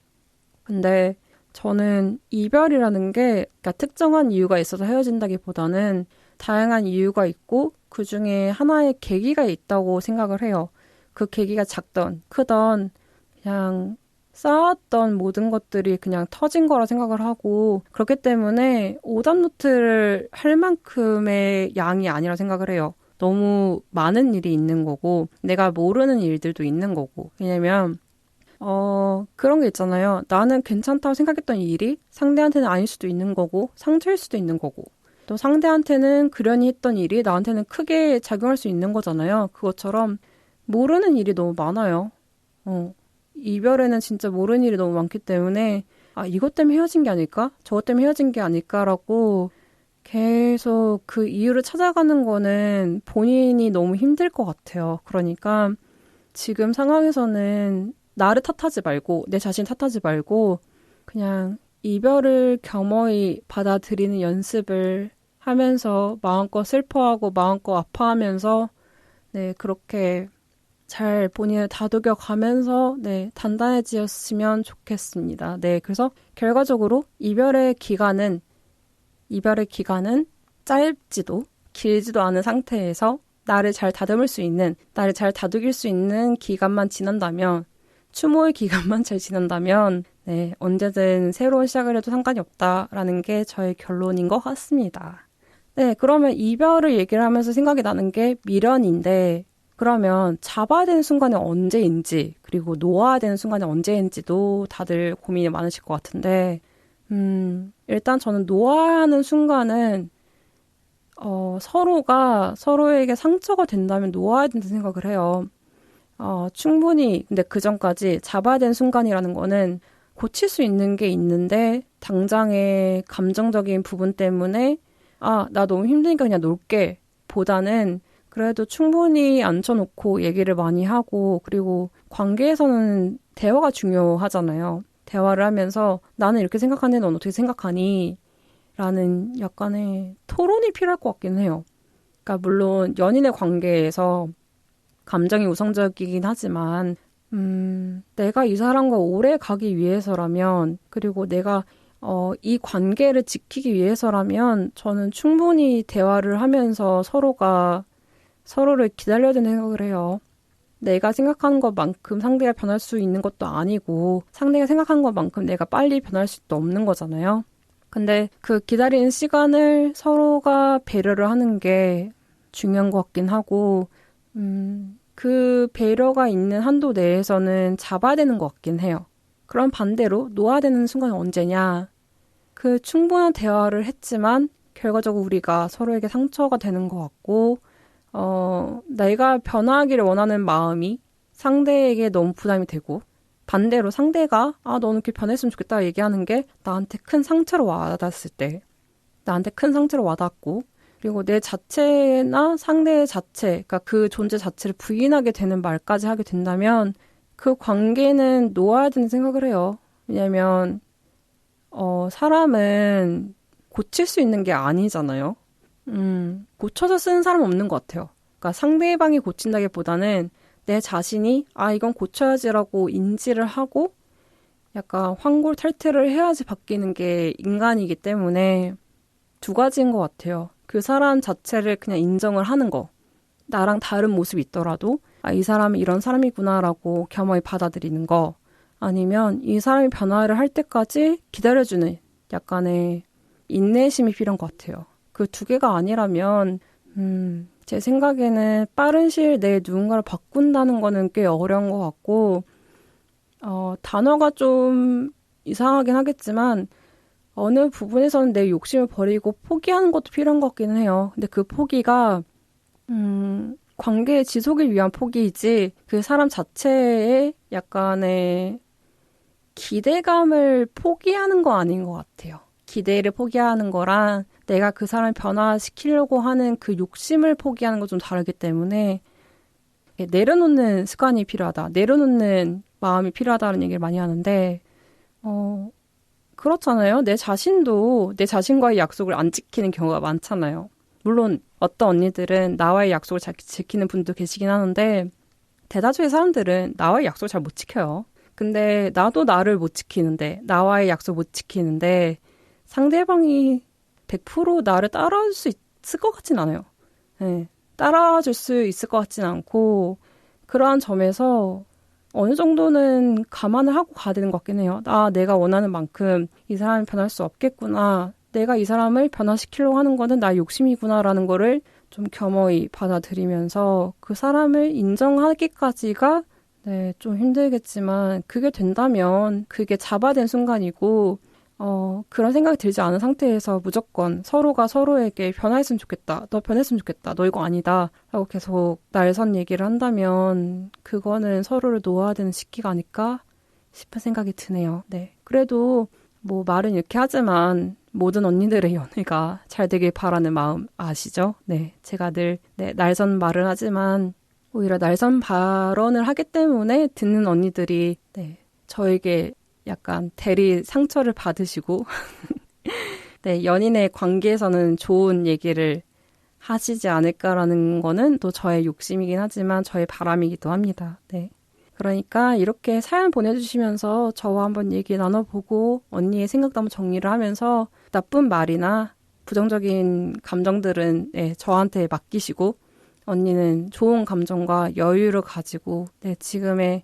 C: 근데 저는 이별이라는 게, 그러니까 특정한 이유가 있어서 헤어진다기보다는 다양한 이유가 있고 그 중에 하나의 계기가 있다고 생각을 해요. 그 계기가 작던 크던 그냥 쌓았던 모든 것들이 그냥 터진 거라 생각을 하고, 그렇기 때문에 오답노트를 할 만큼의 양이 아니라 생각을 해요. 너무 많은 일이 있는 거고 내가 모르는 일들도 있는 거고. 왜냐면 그런 게 있잖아요. 나는 괜찮다고 생각했던 일이 상대한테는 아닐 수도 있는 거고 상처일 수도 있는 거고, 또 상대한테는 그러니 했던 일이 나한테는 크게 작용할 수 있는 거잖아요. 그것처럼 모르는 일이 너무 많아요. 이별에는 진짜 모르는 일이 너무 많기 때문에 이것 때문에 헤어진 게 아닐까? 저것 때문에 헤어진 게 아닐까라고 계속 그 이유를 찾아가는 거는 본인이 너무 힘들 것 같아요. 그러니까 지금 상황에서는 나를 탓하지 말고, 내 자신 탓하지 말고 그냥 이별을 겸허히 받아들이는 연습을 하면서 마음껏 슬퍼하고 마음껏 아파하면서 네, 그렇게 잘 본인을 다독여 가면서 네, 단단해지셨으면 좋겠습니다. 네, 그래서 결과적으로 이별의 기간은 짧지도 길지도 않은 상태에서 나를 잘 다듬을 수 있는, 나를 잘 다독일 수 있는 기간만 지난다면, 추모의 기간만 잘 지난다면 네, 언제든 새로운 시작을 해도 상관이 없다라는 게 저의 결론인 것 같습니다. 네, 그러면 이별을 얘기를 하면서 생각이 나는 게 미련인데 그러면 잡아야 되는 순간이 언제인지 그리고 놓아야 되는 순간이 언제인지도 다들 고민이 많으실 것 같은데 일단 저는 놓아야 하는 순간은 서로가 서로에게 상처가 된다면 놓아야 된다는 생각을 해요. 충분히 근데 그 전까지 잡아야 되는 순간이라는 거는 고칠 수 있는 게 있는데 당장의 감정적인 부분 때문에 나 너무 힘드니까 그냥 놀게 보다는 그래도 충분히 앉혀놓고 얘기를 많이 하고 그리고 관계에서는 대화가 중요하잖아요. 대화를 하면서 나는 이렇게 생각하는데 넌 어떻게 생각하니? 라는 약간의 토론이 필요할 것 같긴 해요. 그러니까 물론 연인의 관계에서 감정이 우선적이긴 하지만 내가 이 사람과 오래 가기 위해서라면 그리고 내가 이 관계를 지키기 위해서라면 저는 충분히 대화를 하면서 서로가 서로를 기다려야 되는 생각을 해요. 내가 생각하는 것만큼 상대가 변할 수 있는 것도 아니고 상대가 생각하는 것만큼 내가 빨리 변할 수도 없는 거잖아요. 근데 그 기다리는 시간을 서로가 배려를 하는 게 중요한 것 같긴 하고 그 배려가 있는 한도 내에서는 잡아야 되는 것 같긴 해요. 그럼 반대로 놓아야 되는 순간이 언제냐? 그 충분한 대화를 했지만 결과적으로 우리가 서로에게 상처가 되는 것 같고 내가 변화하기를 원하는 마음이 상대에게 너무 부담이 되고 반대로 상대가 너는 이렇게 변했으면 좋겠다 얘기하는 게 나한테 큰 상처로 와닿았을 때 나한테 큰 상처로 와닿고 그리고 내 자체나 상대 자체 그러니까 그 존재 자체를 부인하게 되는 말까지 하게 된다면 그 관계는 놓아야 된다는 생각을 해요. 왜냐면 사람은 고칠 수 있는 게 아니잖아요. 고쳐서 쓰는 사람은 없는 것 같아요. 그러니까 상대방이 고친다기보다는 내 자신이 이건 고쳐야지라고 인지를 하고 약간 환골탈태를 해야지 바뀌는 게 인간이기 때문에 두 가지인 것 같아요. 그 사람 자체를 그냥 인정을 하는 거. 나랑 다른 모습이 있더라도 이 사람이 이런 사람이구나라고 겸허히 받아들이는 거. 아니면 이 사람이 변화를 할 때까지 기다려주는 약간의 인내심이 필요한 것 같아요. 그 두 개가 아니라면 제 생각에는 빠른 시일 내에 누군가를 바꾼다는 거는 꽤 어려운 것 같고 단어가 좀 이상하긴 하겠지만 어느 부분에서는 내 욕심을 버리고 포기하는 것도 필요한 것 같기는 해요. 근데 그 포기가 관계의 지속을 위한 포기이지 그 사람 자체의 약간의 기대감을 포기하는 거 아닌 것 같아요. 기대를 포기하는 거랑 내가 그 사람을 변화시키려고 하는 그 욕심을 포기하는 건 좀 다르기 때문에 내려놓는 습관이 필요하다. 내려놓는 마음이 필요하다는 얘기를 많이 하는데 그렇잖아요. 내 자신도 내 자신과의 약속을 안 지키는 경우가 많잖아요. 물론 어떤 언니들은 나와의 약속을 잘 지키는 분도 계시긴 하는데 대다수의 사람들은 나와의 약속을 잘 못 지켜요. 근데 나도 나를 못 지키는데 나와의 약속 못 지키는데 상대방이 100% 나를 따라줄 수 있을 것 같진 않아요. 네, 따라줄 수 있을 것 같진 않고 그러한 점에서 어느 정도는 감안을 하고 가야 되는 것 같긴 해요. 내가 원하는 만큼 이 사람이 변할 수 없겠구나. 내가 이 사람을 변화시키려고 하는 거는 나의 욕심이구나라는 거를 좀 겸허히 받아들이면서 그 사람을 인정하기까지가 좀 힘들겠지만 그게 된다면 그게 잡아야 되는 순간이고 그런 생각이 들지 않은 상태에서 무조건 서로가 서로에게 변화했으면 좋겠다. 너 변했으면 좋겠다. 너 이거 아니다. 라고 계속 날선 얘기를 한다면 그거는 서로를 놓아야 되는 시기가 아닐까 싶은 생각이 드네요. 네. 그래도 뭐 말은 이렇게 하지만 모든 언니들의 연애가 잘 되길 바라는 마음 아시죠? 네. 제가 늘 날선 말을 하지만 오히려 날선 발언을 하기 때문에 듣는 언니들이 저에게 약간 대리 상처를 받으시고 네, 연인의 관계에서는 좋은 얘기를 하시지 않을까라는 거는 또 저의 욕심이긴 하지만 저의 바람이기도 합니다. 네. 그러니까 이렇게 사연 보내주시면서 저와 한번 얘기 나눠보고 언니의 생각도 한번 정리를 하면서 나쁜 말이나 부정적인 감정들은 네, 저한테 맡기시고 언니는 좋은 감정과 여유를 가지고 네, 지금의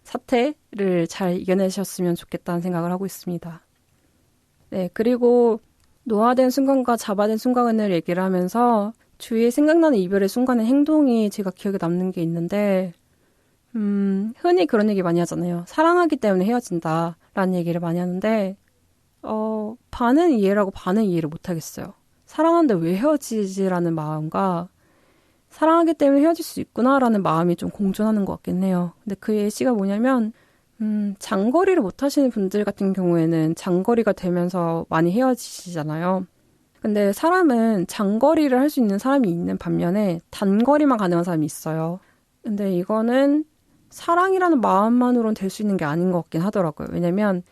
C: 사태를 잘 이겨내셨으면 좋겠다는 생각을 하고 있습니다. 네, 그리고 노화된 순간과 자바된 순간을 얘기를 하면서 주위에 생각나는 이별의 순간의 행동이 제가 기억에 남는 게 있는데 흔히 그런 얘기 많이 하잖아요. 사랑하기 때문에 헤어진다라는 얘기를 많이 하는데 반은 이해를 하고 반은 이해를 못 하겠어요. 사랑하는데 왜 헤어지지라는 마음과 사랑하기 때문에 헤어질 수 있구나라는 마음이 좀 공존하는 것 같긴 해요. 근데 그 예시가 뭐냐면 장거리를 못 하시는 분들 같은 경우에는 장거리가 되면서 많이 헤어지시잖아요. 근데 사람은 장거리를 할 수 있는 사람이 있는 반면에 단거리만 가능한 사람이 있어요. 근데 이거는 사랑이라는 마음만으로는 될 수 있는 게 아닌 것 같긴 하더라고요. 왜냐면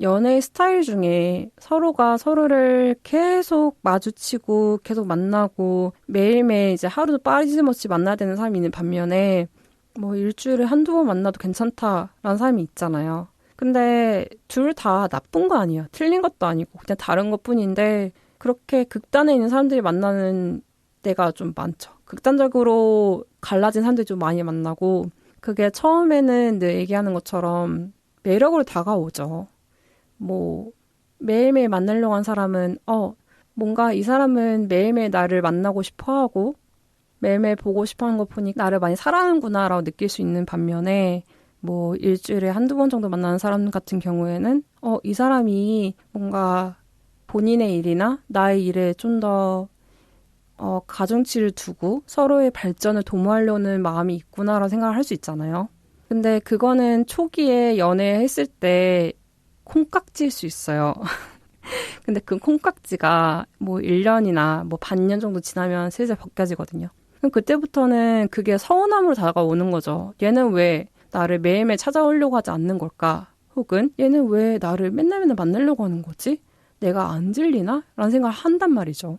C: 연애 스타일 중에 서로가 서로를 계속 마주치고 계속 만나고 매일매일 이제 하루도 빠짐없이 만나야 되는 사람이 있는 반면에 뭐 일주일에 한두 번 만나도 괜찮다라는 사람이 있잖아요. 근데 둘 다 나쁜 거 아니에요. 틀린 것도 아니고 그냥 다른 것뿐인데 그렇게 극단에 있는 사람들이 만나는 때가 좀 많죠. 극단적으로 갈라진 사람들이 좀 많이 만나고 그게 처음에는 늘 얘기하는 것처럼 매력으로 다가오죠. 뭐 매일매일 만나려고 한 사람은 뭔가 이 사람은 매일매일 나를 만나고 싶어하고 매일매일 보고 싶어하는 거 보니 나를 많이 사랑하는구나라고 느낄 수 있는 반면에 뭐 일주일에 한두 번 정도 만나는 사람 같은 경우에는 이 사람이 뭔가 본인의 일이나 나의 일에 좀 더 가중치를 두고 서로의 발전을 도모하려는 마음이 있구나라고 생각을 할 수 있잖아요. 근데 그거는 초기에 연애했을 때 콩깍지일 수 있어요. 근데 그 콩깍지가 뭐 1년이나 뭐 반년 정도 지나면 슬슬 벗겨지거든요. 그럼 그때부터는 그게 서운함으로 다가오는 거죠. 얘는 왜 나를 매일매일 찾아오려고 하지 않는 걸까? 혹은 얘는 왜 나를 맨날 만나려고 하는 거지? 내가 안 질리나? 라는 생각을 한단 말이죠.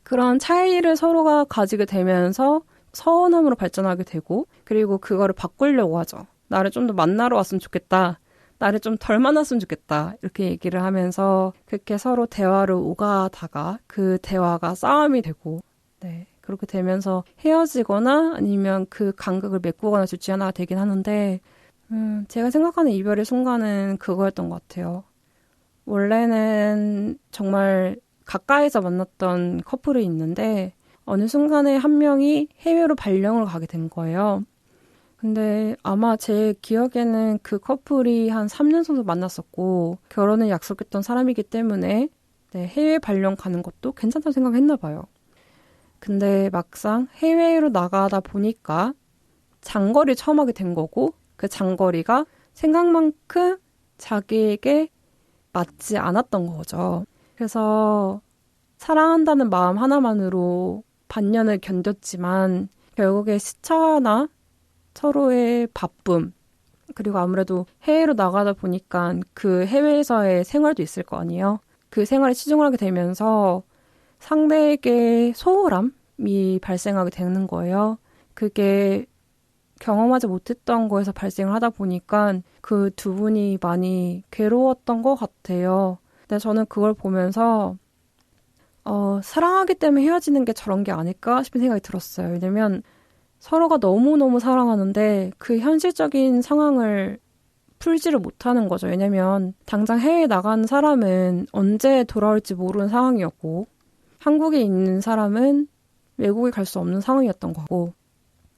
C: 그런 차이를 서로가 가지게 되면서 서운함으로 발전하게 되고 그리고 그거를 바꾸려고 하죠. 나를 좀 더 만나러 왔으면 좋겠다. 나를 좀 덜 만났으면 좋겠다. 이렇게 얘기를 하면서 그렇게 서로 대화를 오가다가 그 대화가 싸움이 되고 네, 그렇게 되면서 헤어지거나 아니면 그 간극을 메꾸거나 둘 중에 하나가 되긴 하는데 제가 생각하는 이별의 순간은 그거였던 것 같아요. 원래는 정말 가까이서 만났던 커플이 있는데 어느 순간에 한 명이 해외로 발령을 가게 된 거예요. 근데 아마 제 기억에는 그 커플이 한 3년 정도 만났었고 결혼을 약속했던 사람이기 때문에 네, 해외 발령 가는 것도 괜찮다고 생각했나 봐요. 근데 막상 해외로 나가다 보니까 장거리 처음 하게 된 거고 그 장거리가 생각만큼 자기에게 맞지 않았던 거죠. 그래서 사랑한다는 마음 하나만으로 반년을 견뎠지만 결국에 시차나 서로의 바쁨 그리고 아무래도 해외로 나가다 보니까 그 해외에서의 생활도 있을 거 아니에요. 그 생활에 치중을 하게 되면서 상대에게 소홀함이 발생하게 되는 거예요. 그게 경험하지 못했던 거에서 발생을 하다 보니까 그 두 분이 많이 괴로웠던 것 같아요. 근데 저는 그걸 보면서 사랑하기 때문에 헤어지는 게 저런 게 아닐까 싶은 생각이 들었어요. 왜냐면 서로가 너무너무 사랑하는데 그 현실적인 상황을 풀지를 못하는 거죠. 왜냐면 당장 해외에 나간 사람은 언제 돌아올지 모르는 상황이었고 한국에 있는 사람은 외국에 갈 수 없는 상황이었던 거고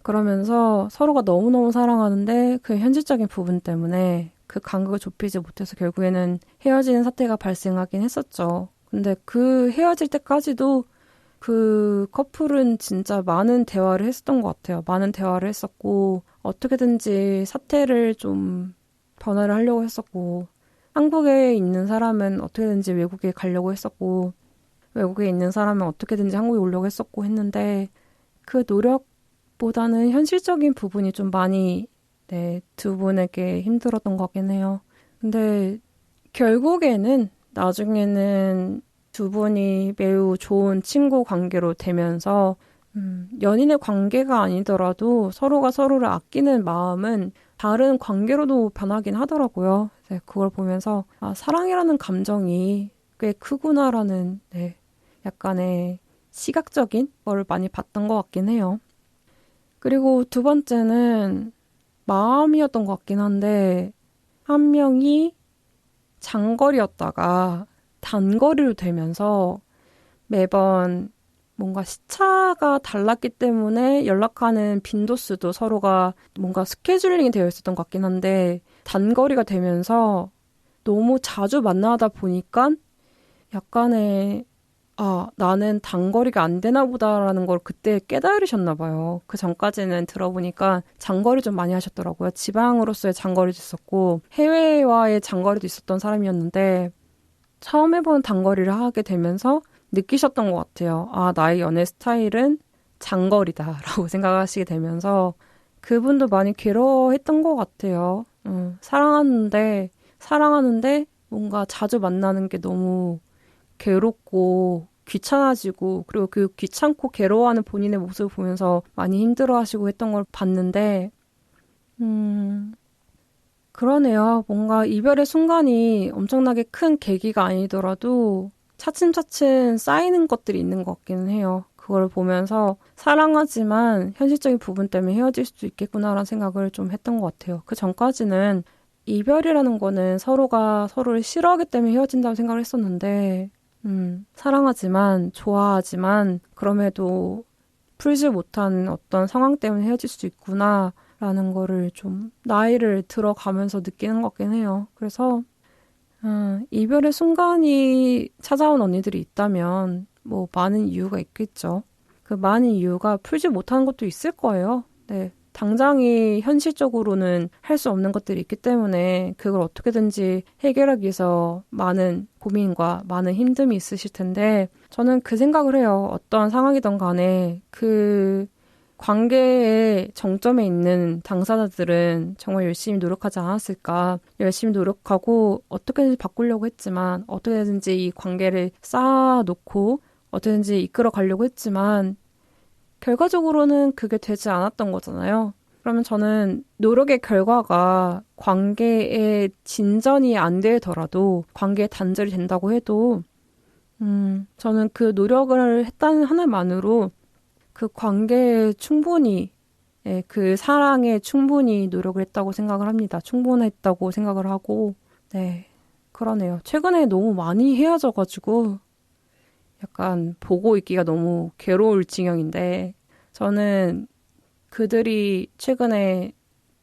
C: 그러면서 서로가 너무너무 사랑하는데 그 현실적인 부분 때문에 그 간극을 좁히지 못해서 결국에는 헤어지는 사태가 발생하긴 했었죠. 근데 그 헤어질 때까지도 그 커플은 진짜 많은 대화를 했었던 것 같아요. 많은 대화를 했었고 어떻게든지 사태를 좀 변화를 하려고 했었고 한국에 있는 사람은 어떻게든지 외국에 가려고 했었고 외국에 있는 사람은 어떻게든지 한국에 오려고 했었고 했는데 그 노력보다는 현실적인 부분이 좀 많이 네, 두 분에게 힘들었던 것 같긴 해요. 근데 결국에는 나중에는 두 분이 매우 좋은 친구 관계로 되면서 연인의 관계가 아니더라도 서로가 서로를 아끼는 마음은 다른 관계로도 변하긴 하더라고요. 네, 그걸 보면서 사랑이라는 감정이 꽤 크구나라는 네, 약간의 시각적인 걸 많이 봤던 것 같긴 해요. 그리고 두 번째는 마음이었던 것 같긴 한데 한 명이 장거리였다가 단거리로 되면서 매번 뭔가 시차가 달랐기 때문에 연락하는 빈도수도 서로가 뭔가 스케줄링이 되어 있었던 것 같긴 한데 단거리가 되면서 너무 자주 만나다 보니까 약간의 나는 단거리가 안 되나 보다라는 걸 그때 깨달으셨나 봐요. 그 전까지는 들어보니까 장거리 좀 많이 하셨더라고요. 지방으로서의 장거리도 있었고 해외와의 장거리도 있었던 사람이었는데 처음 해본 단거리를 하게 되면서 느끼셨던 것 같아요. 나의 연애 스타일은 장거리다라고 생각하시게 되면서 그분도 많이 괴로워했던 것 같아요. 사랑하는데 뭔가 자주 만나는 게 너무 괴롭고 귀찮아지고 그리고 그 귀찮고 괴로워하는 본인의 모습을 보면서 많이 힘들어하시고 했던 걸 봤는데 그러네요. 뭔가 이별의 순간이 엄청나게 큰 계기가 아니더라도 차츰차츰 쌓이는 것들이 있는 것 같기는 해요. 그걸 보면서 사랑하지만 현실적인 부분 때문에 헤어질 수도 있겠구나라는 생각을 좀 했던 것 같아요. 그 전까지는 이별이라는 거는 서로가 서로를 싫어하기 때문에 헤어진다고 생각을 했었는데 사랑하지만 좋아하지만 그럼에도 풀지 못한 어떤 상황 때문에 헤어질 수도 있구나라는 거를 좀 나이를 들어가면서 느끼는 것 같긴 해요. 그래서 이별의 순간이 찾아온 언니들이 있다면 뭐 많은 이유가 있겠죠. 그 많은 이유가 풀지 못하는 것도 있을 거예요. 네. 당장이 현실적으로는 할 수 없는 것들이 있기 때문에 그걸 어떻게든지 해결하기 위해서 많은 고민과 많은 힘듦이 있으실 텐데 저는 그 생각을 해요. 어떤 상황이든 간에 그 관계의 정점에 있는 당사자들은 정말 열심히 노력하지 않았을까. 열심히 노력하고 어떻게든지 바꾸려고 했지만 어떻게든지 이 관계를 쌓아놓고 어떻게든지 이끌어 가려고 했지만 결과적으로는 그게 되지 않았던 거잖아요. 그러면 저는 노력의 결과가 관계의 진전이 안 되더라도 관계의 단절이 된다고 해도 저는 그 노력을 했다는 하나만으로 그 관계에 충분히 그 사랑에 충분히 노력을 했다고 생각을 합니다. 충분했다고 생각을 하고 네 그러네요. 최근에 너무 많이 헤어져가지고 약간 보고 있기가 너무 괴로울 지경인데 저는 그들이 최근에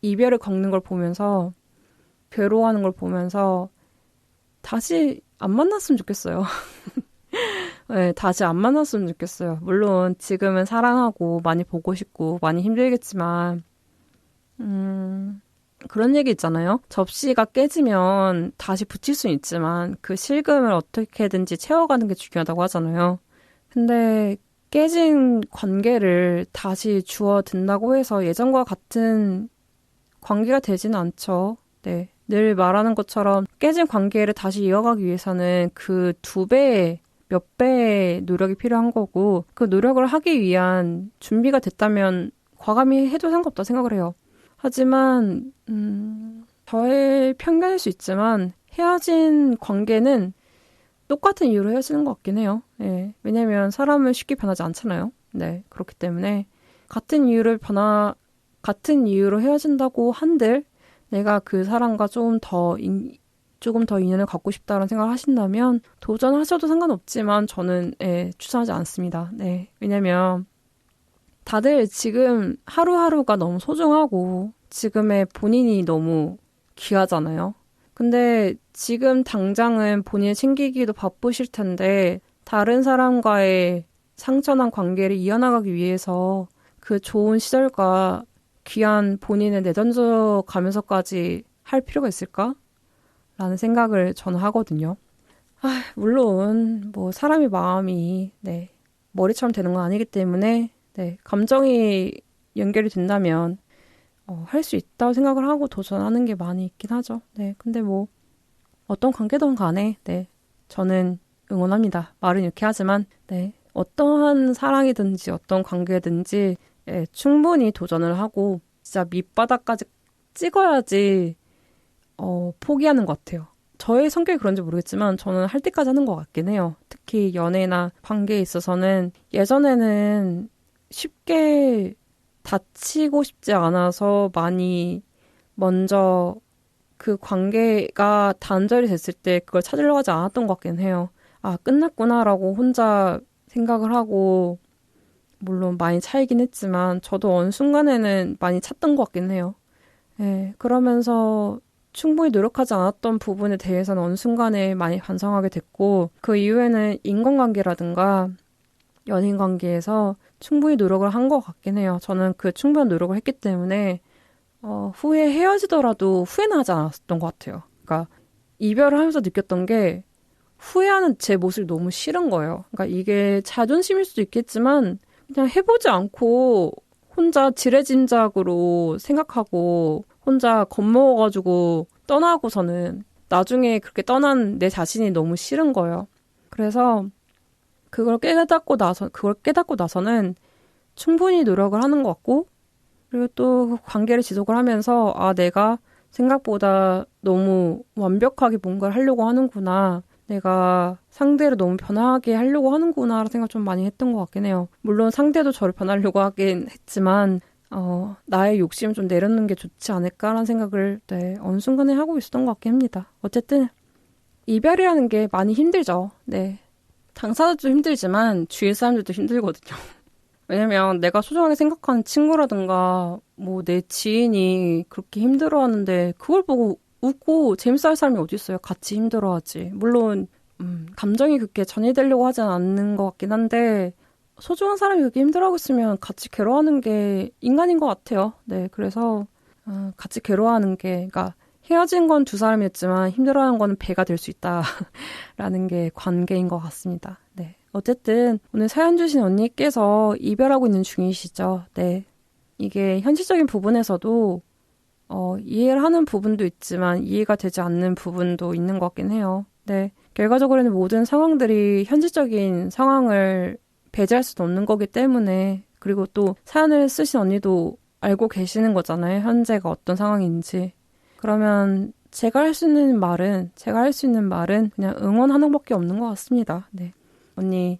C: 이별을 겪는 걸 보면서 괴로워하는 걸 보면서 다시 안 만났으면 좋겠어요. 네, 다시 안 만났으면 좋겠어요. 물론 지금은 사랑하고 많이 보고 싶고 많이 힘들겠지만 그런 얘기 있잖아요. 접시가 깨지면 다시 붙일 수는 있지만 그 실금을 어떻게든지 채워가는 게 중요하다고 하잖아요. 근데 깨진 관계를 다시 주워든다고 해서 예전과 같은 관계가 되지는 않죠. 네, 늘 말하는 것처럼 깨진 관계를 다시 이어가기 위해서는 그 몇 배의 노력이 필요한 거고 그 노력을 하기 위한 준비가 됐다면 과감히 해도 상관없다 생각을 해요. 하지만 저의 편견일 수 있지만 헤어진 관계는 똑같은 이유로 헤어지는 것 같긴 해요. 네, 왜냐면 사람은 쉽게 변하지 않잖아요. 네, 그렇기 때문에 같은 이유로 헤어진다고 한들 내가 그 사람과 조금 더 인연을 갖고 싶다는 생각을 하신다면 도전하셔도 상관없지만 저는 추천하지 않습니다. 네, 왜냐면 다들 지금 하루하루가 너무 소중하고 지금의 본인이 너무 귀하잖아요. 근데 지금 당장은 본인 챙기기도 바쁘실 텐데 다른 사람과의 상처난 관계를 이어나가기 위해서 그 좋은 시절과 귀한 본인을 내던져 가면서까지 할 필요가 있을까? 라는 생각을 저는 하거든요. 물론 뭐 사람의 마음이 머리처럼 되는 건 아니기 때문에 감정이 연결이 된다면 할 수 있다고 생각을 하고 도전하는 게 많이 있긴 하죠. 네, 근데 뭐 어떤 관계든 간에 네, 저는 응원합니다. 말은 이렇게 하지만 네, 어떠한 사랑이든지 어떤 관계든지 예, 충분히 도전을 하고 진짜 밑바닥까지 찍어야지 포기하는 것 같아요. 저의 성격이 그런지 모르겠지만 저는 할 때까지 하는 것 같긴 해요. 특히 연애나 관계에 있어서는 예전에는 쉽게 다치고 싶지 않아서 많이 먼저 그 관계가 단절이 됐을 때 그걸 찾으려고 하지 않았던 것 같긴 해요. 아, 끝났구나라고 혼자 생각을 하고 물론 많이 차이긴 했지만 저도 어느 순간에는 많이 찾던 것 같긴 해요. 예, 그러면서 충분히 노력하지 않았던 부분에 대해서는 어느 순간에 많이 반성하게 됐고 그 이후에는 인간관계라든가 연인 관계에서 충분히 노력을 한 것 같긴 해요. 저는 그 충분한 노력을 했기 때문에 후에 헤어지더라도 후회는 하지 않았던 것 같아요. 그러니까 이별을 하면서 느꼈던 게 후회하는 제 모습이 너무 싫은 거예요. 그러니까 이게 자존심일 수도 있겠지만 그냥 해보지 않고 혼자 지레짐작으로 생각하고 혼자 겁먹어가지고 떠나고서는 나중에 그렇게 떠난 내 자신이 너무 싫은 거예요. 그래서 그걸 깨닫고 나서는 충분히 노력을 하는 것 같고 그리고 또 관계를 지속을 하면서 아, 내가 생각보다 너무 완벽하게 뭔가를 하려고 하는구나. 내가 상대를 너무 변하게 하려고 하는구나 라는 생각 좀 많이 했던 것 같긴 해요. 물론 상대도 저를 변하려고 하긴 했지만 나의 욕심을 좀 내려놓는 게 좋지 않을까라는 생각을 네, 어느 순간에 하고 있었던 것 같긴 합니다. 어쨌든 이별이라는 게 많이 힘들죠. 네, 당사자도 힘들지만 주위 사람들도 힘들거든요. 왜냐면 내가 소중하게 생각하는 친구라든가 뭐 내 지인이 그렇게 힘들어하는데 그걸 보고 웃고 재밌어 할 사람이 어디 있어요. 같이 힘들어하지. 물론 감정이 그렇게 전이되려고 하진 않는 것 같긴 한데 소중한 사람이 그렇게 힘들어하고 있으면 같이 괴로워하는 게 인간인 것 같아요. 네, 그래서 같이 괴로워하는 게 그러니까 헤어진 건 두 사람이었지만 힘들어하는 건 배가 될 수 있다라는 게 관계인 것 같습니다. 네, 어쨌든 오늘 사연 주신 언니께서 이별하고 있는 중이시죠. 네, 이게 현실적인 부분에서도 이해를 하는 부분도 있지만 이해가 되지 않는 부분도 있는 것 같긴 해요. 네, 결과적으로는 모든 상황들이 현실적인 상황을 배제할 수도 없는 거기 때문에 그리고 또 사연을 쓰신 언니도 알고 계시는 거잖아요. 현재가 어떤 상황인지. 그러면 제가 할 수 있는 말은 그냥 응원하는 것밖에 없는 것 같습니다. 네, 언니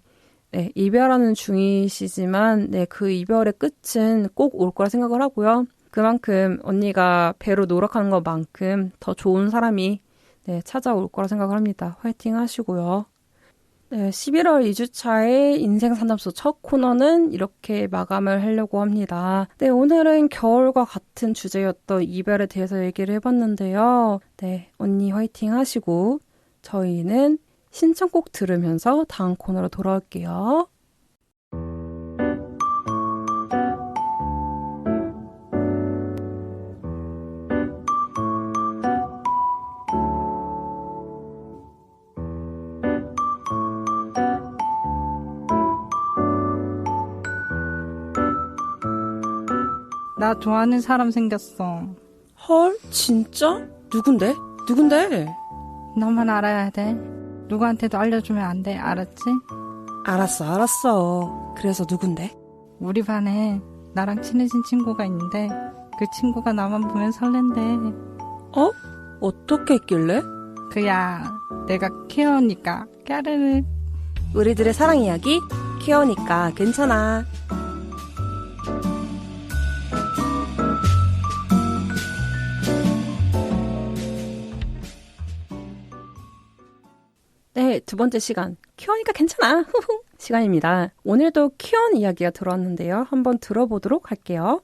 C: 네, 이별하는 중이시지만 네, 그 이별의 끝은 꼭 올 거라 생각을 하고요. 그만큼 언니가 배로 노력하는 것만큼 더 좋은 사람이 네, 찾아올 거라 생각을 합니다. 화이팅 하시고요. 네, 11월 2주차의 인생상담소 첫 코너는 이렇게 마감을 하려고 합니다. 네, 오늘은 겨울과 같은 주제였던 이별에 대해서 얘기를 해봤는데요. 네, 언니 화이팅 하시고 저희는 신청곡 들으면서 다음 코너로 돌아올게요.
E: 나 좋아하는 사람 생겼어.
C: 헐, 진짜? 누군데?
E: 너만 알아야 돼. 누구한테도 알려주면 안 돼. 알았지?
C: 알았어. 그래서 누군데?
E: 우리 반에 나랑 친해진 친구가 있는데 그 친구가 나만 보면 설렌대.
C: 어떻게 했길래?
E: 그야 내가 키워니까 까르르.
C: 우리들의 사랑 이야기 키워니까 괜찮아. 네, 두 번째 시간 키워니까 괜찮아 시간입니다. 오늘도 키워온 이야기가 들어왔는데요. 한번 들어보도록 할게요.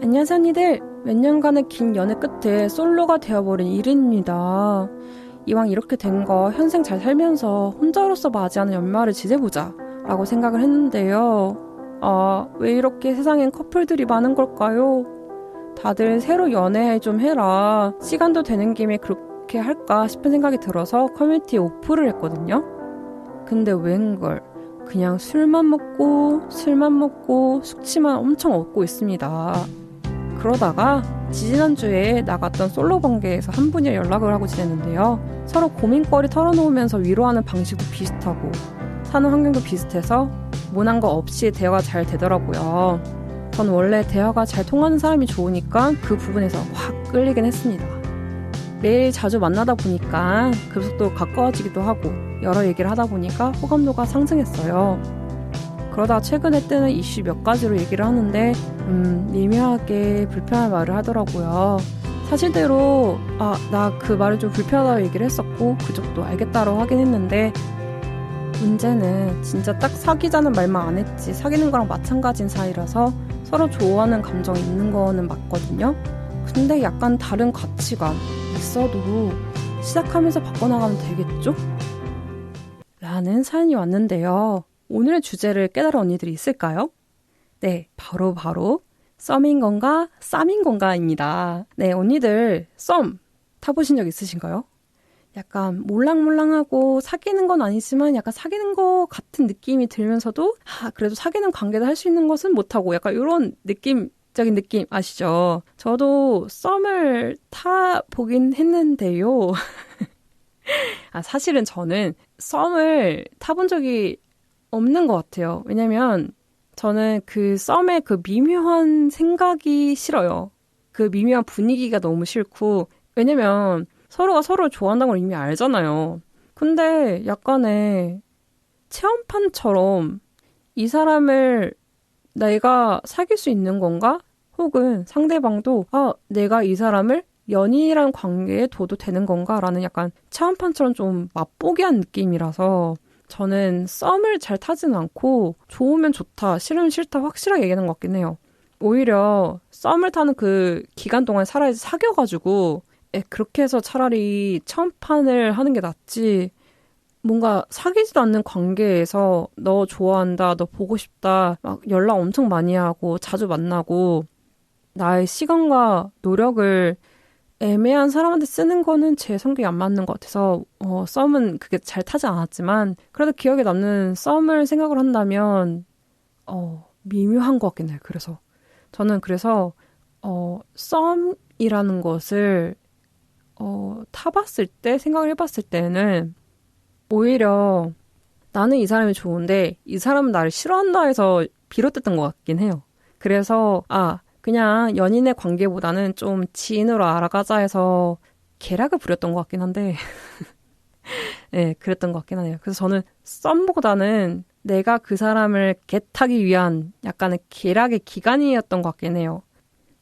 C: 안녕하세요 언니들. 몇 년간의 긴 연애 끝에 솔로가 되어버린 1인입니다. 이왕 이렇게 된 거 현생 잘 살면서 혼자로서 맞이하는 연말을 지내보자 라고 생각을 했는데요. 왜 이렇게 세상엔 커플들이 많은 걸까요? 다들 새로 연애 좀 해라. 시간도 되는 김에 그렇게 할까 싶은 생각이 들어서 커뮤니티에 오프를 했거든요. 근데 웬걸 그냥 술만 먹고 숙취만 엄청 얻고 있습니다. 그러다가 지지난주에 나갔던 솔로 관계에서 한 분이 연락을 하고 지냈는데요. 서로 고민거리 털어놓으면서 위로하는 방식도 비슷하고 사는 환경도 비슷해서 모난 거 없이 대화가 잘 되더라고요. 전 원래 대화가 잘 통하는 사람이 좋으니까 그 부분에서 확 끌리긴 했습니다. 매일 자주 만나다 보니까 급속도로 가까워지기도 하고 여러 얘기를 하다 보니까 호감도가 상승했어요. 그러다 최근에 뜨는 이슈 몇 가지로 얘기를 하는데 미묘하게 불편한 말을 하더라고요. 사실대로 나 그 말을 좀 불편하다고 얘기를 했었고 그쪽도 알겠다고 하긴 했는데 문제는 진짜 딱 사귀자는 말만 안 했지 사귀는 거랑 마찬가지인 사이라서 서로 좋아하는 감정이 있는 거는 맞거든요. 근데 약간 다른 가치관 있어도 시작하면서 바꿔나가면 되겠죠? 라는 사연이 왔는데요. 오늘의 주제를 깨달은 언니들이 있을까요? 네, 바로 썸인 건가 쌈인 건가입니다. 네, 언니들 썸 타보신 적 있으신가요? 약간 몰랑몰랑하고 사귀는 건 아니지만 약간 사귀는 거 같은 느낌이 들면서도 그래도 사귀는 관계도 할 수 있는 것은 못하고 약간 이런 느낌적인 느낌 아시죠? 저도 썸을 타보긴 했는데요. 사실은 저는 썸을 타본 적이 없는 것 같아요. 왜냐면 저는 그 썸의 그 미묘한 생각이 싫어요. 그 미묘한 분위기가 너무 싫고 왜냐면 서로가 서로를 좋아한다는 걸 이미 알잖아요. 근데 약간의 체험판처럼 이 사람을 내가 사귈 수 있는 건가? 혹은 상대방도 내가 이 사람을 연인이란 관계에 둬도 되는 건가? 라는 약간 체험판처럼 좀 맛보기 한 느낌이라서 저는 썸을 잘 타지는 않고 좋으면 좋다, 싫으면 싫다 확실하게 얘기하는 것 같긴 해요. 오히려 썸을 타는 그 기간 동안 차라리 사귀어가지고 그렇게 해서 차라리 체험판을 하는 게 낫지 뭔가 사귀지도 않는 관계에서 너 좋아한다, 너 보고 싶다 막 연락 엄청 많이 하고 자주 만나고 나의 시간과 노력을 애매한 사람한테 쓰는 거는 제 성격이 안 맞는 것 같아서 썸은 그게 잘 타지 않았지만 그래도 기억에 남는 썸을 생각을 한다면 미묘한 것 같긴 해요. 그래서 저는 썸이라는 것을 타봤을 때 생각을 해봤을 때는 오히려 나는 이 사람이 좋은데 이 사람은 나를 싫어한다 해서 비롯됐던 것 같긴 해요. 그래서 그냥 연인의 관계보다는 좀 지인으로 알아가자 해서 계략을 부렸던 것 같긴 한데 네, 그랬던 것 같긴 하네요. 그래서 저는 썸보다는 내가 그 사람을 겟하기 위한 약간의 계략의 기간이었던 것 같긴 해요.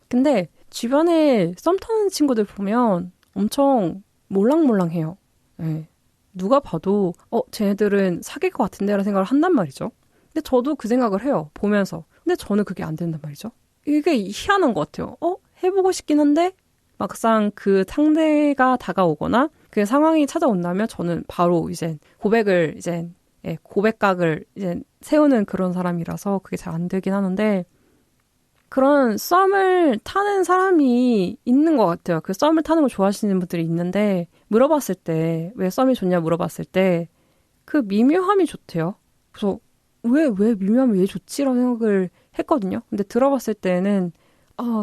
C: 근데 주변에 썸 타는 친구들 보면 엄청 몰랑몰랑해요. 네. 누가 봐도 쟤네들은 사귈 것 같은데 라는 생각을 한단 말이죠. 근데 저도 그 생각을 해요. 보면서. 근데 저는 그게 안 된단 말이죠. 이게 희한한 것 같아요. 해보고 싶긴 한데 막상 그 상대가 다가오거나 그 상황이 찾아온다면 저는 바로 이제 고백각을 이제 세우는 그런 사람이라서 그게 잘 안 되긴 하는데 그런 썸을 타는 사람이 있는 것 같아요. 그 썸을 타는 걸 좋아하시는 분들이 있는데 물어봤을 때 왜 썸이 좋냐 물어봤을 때 그 미묘함이 좋대요. 그래서 왜 미묘함이 왜 좋지라는 생각을 했거든요. 근데 들어봤을 때는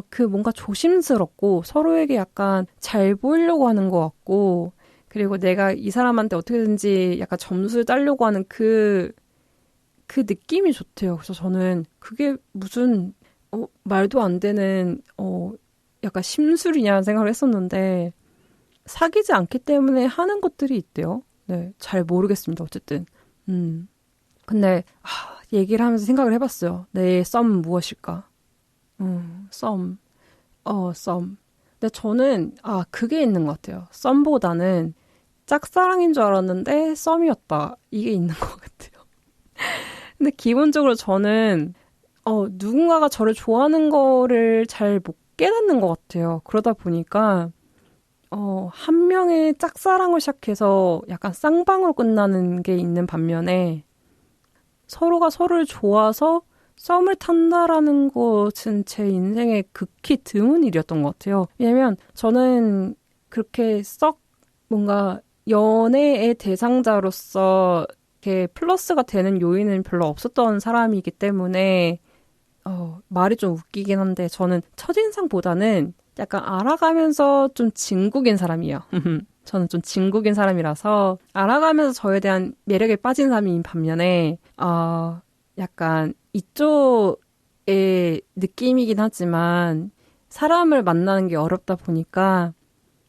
C: 그 뭔가 조심스럽고 서로에게 약간 잘 보이려고 하는 것 같고 그리고 내가 이 사람한테 어떻게든지 약간 점수를 따려고 하는 그 느낌이 좋대요. 그래서 저는 그게 무슨 말도 안 되는 약간 심술이냐는 생각을 했었는데 사귀지 않기 때문에 하는 것들이 있대요. 네, 잘 모르겠습니다. 어쨌든 근데 얘기를 하면서 생각을 해봤어요. 내 썸은 무엇일까? 썸. 근데 저는 그게 있는 것 같아요. 썸보다는 짝사랑인 줄 알았는데 썸이었다. 이게 있는 것 같아요. 근데 기본적으로 저는 누군가가 저를 좋아하는 거를 잘 못 깨닫는 것 같아요. 그러다 보니까 한 명의 짝사랑을 시작해서 약간 쌍방으로 끝나는 게 있는 반면에 서로가 서로를 좋아서 썸을 탄다라는 것은 제 인생에 극히 드문 일이었던 것 같아요. 왜냐면 저는 그렇게 썩 뭔가 연애의 대상자로서 이렇게 플러스가 되는 요인은 별로 없었던 사람이기 때문에 말이 좀 웃기긴 한데 저는 첫인상보다는 약간 알아가면서 좀 진국인 사람이에요. 저는 좀 진국인 사람이라서 알아가면서 저에 대한 매력에 빠진 사람인 반면에 약간 이쪽의 느낌이긴 하지만 사람을 만나는 게 어렵다 보니까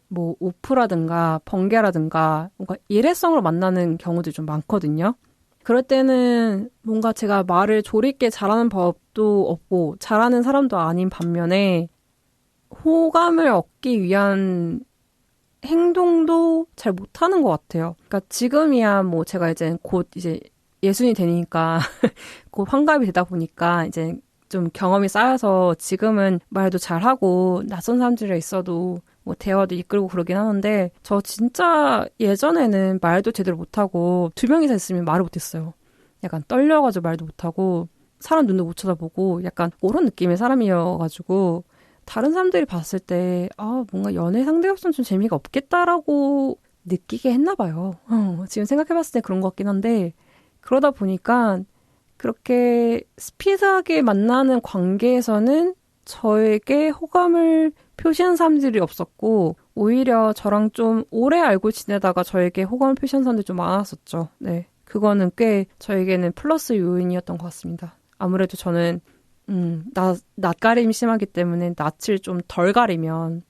C: 뭐 오프라든가 번개라든가 뭔가 일회성으로 만나는 경우도 좀 많거든요. 그럴 때는 뭔가 제가 말을 조리 있게 잘하는 법도 없고 잘하는 사람도 아닌 반면에 호감을 얻기 위한 행동도 잘 못하는 것 같아요. 그러니까 지금이야 뭐 제가 이제 곧 이제 예순이 되니까 곧 환갑이 되다 보니까 이제 좀 경험이 쌓여서 지금은 말도 잘하고 낯선 사람들이랑 있어도 뭐 대화도 이끌고 그러긴 하는데 저 진짜 예전에는 말도 제대로 못하고 두 명이서 있으면 말을 못했어요. 약간 떨려가지고 말도 못하고 사람 눈도 못 쳐다보고 약간 그런 느낌의 사람이어가지고 다른 사람들이 봤을 때 뭔가 연애 상대가 없으면 좀 재미가 없겠다라고 느끼게 했나 봐요. 지금 생각해봤을 때 그런 것 같긴 한데 그러다 보니까 그렇게 스피드하게 만나는 관계에서는 저에게 호감을 표시한 사람들이 없었고 오히려 저랑 좀 오래 알고 지내다가 저에게 호감을 표시한 사람들이 좀 많았었죠. 네, 그거는 꽤 저에게는 플러스 요인이었던 것 같습니다. 아무래도 저는 낯가림이 심하기 때문에 낯을 좀 덜 가리면